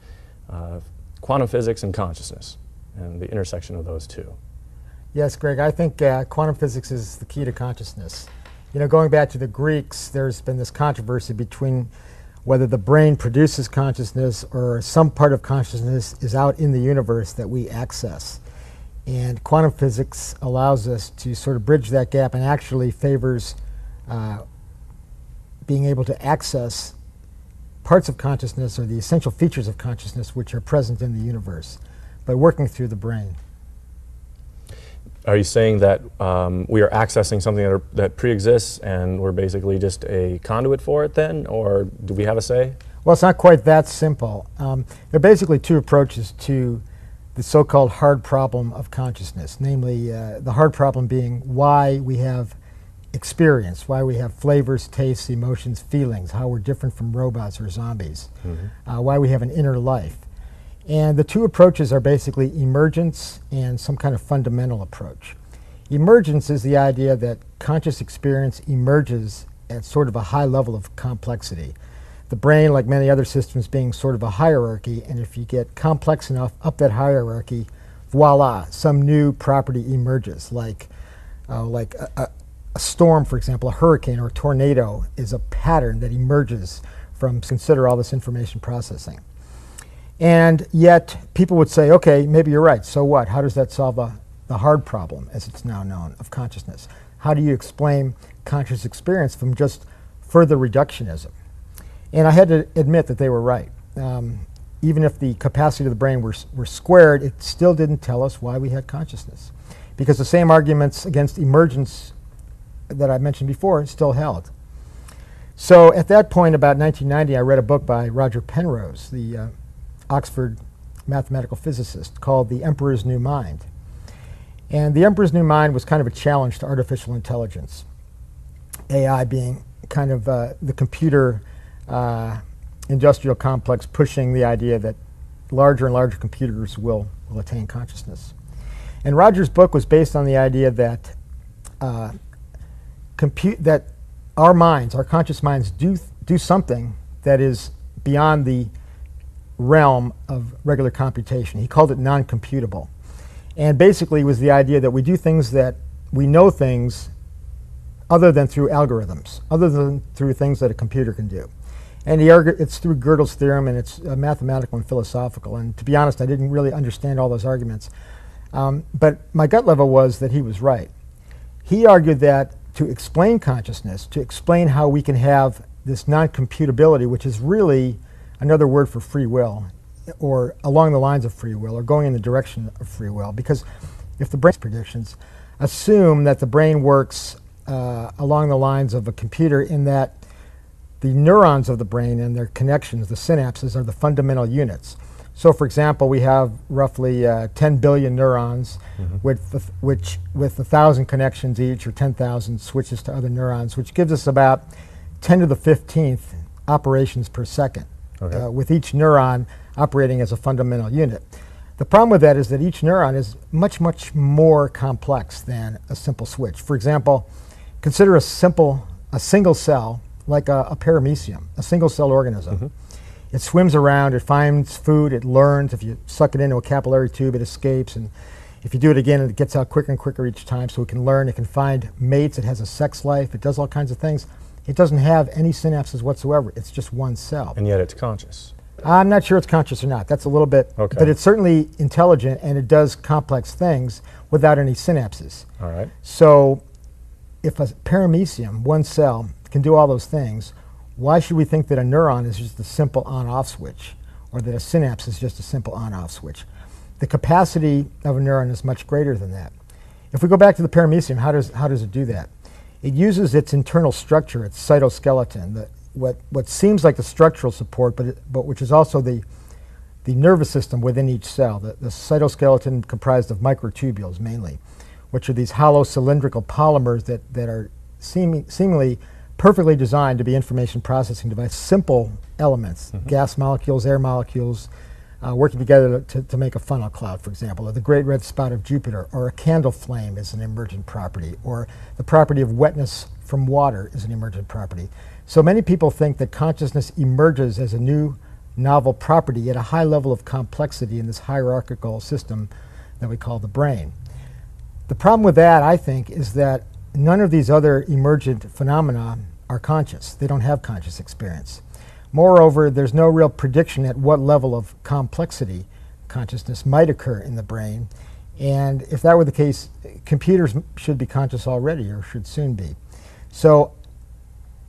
quantum physics and consciousness, and the intersection of those two.
Yes, Greg, I think quantum physics is the key to consciousness. You know, going back to the Greeks, there's been this controversy between whether the brain produces consciousness or some part of consciousness is out in the universe that we access. And quantum physics allows us to sort of bridge that gap and actually favors being able to access parts of consciousness or the essential features of consciousness which are present in the universe by working through the brain.
Are you saying that we are accessing something that pre-exists and we're basically just a conduit for it then, or do we have a say?
Well, it's not quite that simple. There are basically two approaches to the so-called hard problem of consciousness, namely the hard problem being why we have experience, why we have flavors, tastes, emotions, feelings, how we're different from robots or zombies, why we have an inner life. And the two approaches are basically emergence and some kind of fundamental approach. Emergence is the idea that conscious experience emerges at sort of a high level of complexity. The brain, like many other systems, being sort of a hierarchy, and if you get complex enough up that hierarchy, voila, some new property emerges, like a storm, for example, a hurricane or a tornado is a pattern that emerges from consider all this information processing. And yet people would say, okay, maybe you're right, so what? How does that solve the hard problem, as it's now known, of consciousness? How do you explain conscious experience from just further reductionism? And I had to admit that they were right. Even if the capacity of the brain were squared, it still didn't tell us why we had consciousness. Because the same arguments against emergence that I mentioned before still held. So at that point, about 1990, I read a book by Roger Penrose, the Oxford mathematical physicist, called The Emperor's New Mind. And The Emperor's New Mind was kind of a challenge to artificial intelligence, AI being kind of the computer industrial complex pushing the idea that larger and larger computers will attain consciousness. And Roger's book was based on the idea that that our minds, our conscious minds, do something that is beyond the realm of regular computation. He called it non-computable. And basically it was the idea that we do things that we know things other than through algorithms, other than through things that a computer can do. And it's through Gödel's theorem, and it's mathematical and philosophical. And to be honest, I didn't really understand all those arguments. But my gut level was that he was right. He argued that to explain consciousness, to explain how we can have this non-computability, which is really another word for free will, or along the lines of free will, or going in the direction of free will. Because if the brain's predictions assume that the brain works along the lines of a computer, in that the neurons of the brain and their connections, the synapses, are the fundamental units. So for example, we have roughly 10 billion neurons with 1,000 connections each, or 10,000 switches to other neurons, which gives us about 10 to the 15th operations per second, with each neuron operating as a fundamental unit. The problem with that is that each neuron is much, much more complex than a simple switch. For example, consider a single cell, like a paramecium, a single cell organism. It swims around, it finds food, it learns. If you suck it into a capillary tube, it escapes. And if you do it again, it gets out quicker and quicker each time, so it can learn, it can find mates, it has a sex life, it does all kinds of things. It doesn't have any synapses whatsoever. It's just one cell.
And yet it's conscious.
I'm not sure it's conscious or not. That's a little bit, but it's certainly intelligent, and it does complex things without any synapses.
All right.
So if a paramecium, one cell, can do all those things, why should we think that a neuron is just a simple on-off switch, or that a synapse is just a simple on-off switch? The capacity of a neuron is much greater than that. If we go back to the paramecium, how does it do that? It uses its internal structure, its cytoskeleton, what seems like the structural support, but which is also the nervous system within each cell. The cytoskeleton comprised of microtubules mainly, which are these hollow cylindrical polymers that are seemingly perfectly designed to be information processing devices, simple elements, gas molecules, air molecules, working together to make a funnel cloud, for example, or the great red spot of Jupiter, or a candle flame is an emergent property, or the property of wetness from water is an emergent property. So many people think that consciousness emerges as a new novel property at a high level of complexity in this hierarchical system that we call the brain. The problem with that, I think, is that none of these other emergent phenomena are conscious. They don't have conscious experience. Moreover, there's no real prediction at what level of complexity consciousness might occur in the brain. And if that were the case, computers should be conscious already, or should soon be. So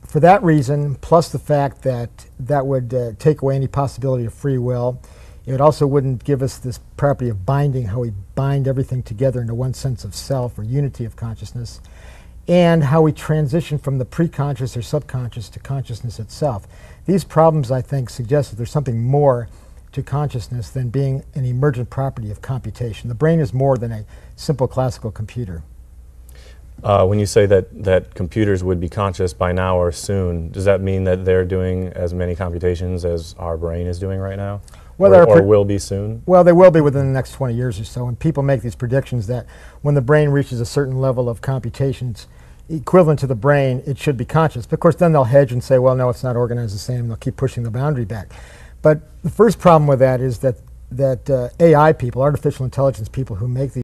for that reason, plus the fact that that would take away any possibility of free will, it also wouldn't give us this property of binding, how we bind everything together into one sense of self or unity of consciousness, and how we transition from the preconscious or subconscious to consciousness itself. These problems, I think, suggest that there's something more to consciousness than being an emergent property of computation. The brain is more than a simple classical computer.
When you say that computers would be conscious by now or soon, does that mean that they're doing as many computations as our brain is doing right now?
Well,
or will be soon?
Well, they will be within the next 20 years or so. And people make these predictions that when the brain reaches a certain level of computations equivalent to the brain, it should be conscious. But of course, then they'll hedge and say, well, no, it's not organized the same. They'll keep pushing the boundary back. But the first problem with that is that AI people, artificial intelligence people who make these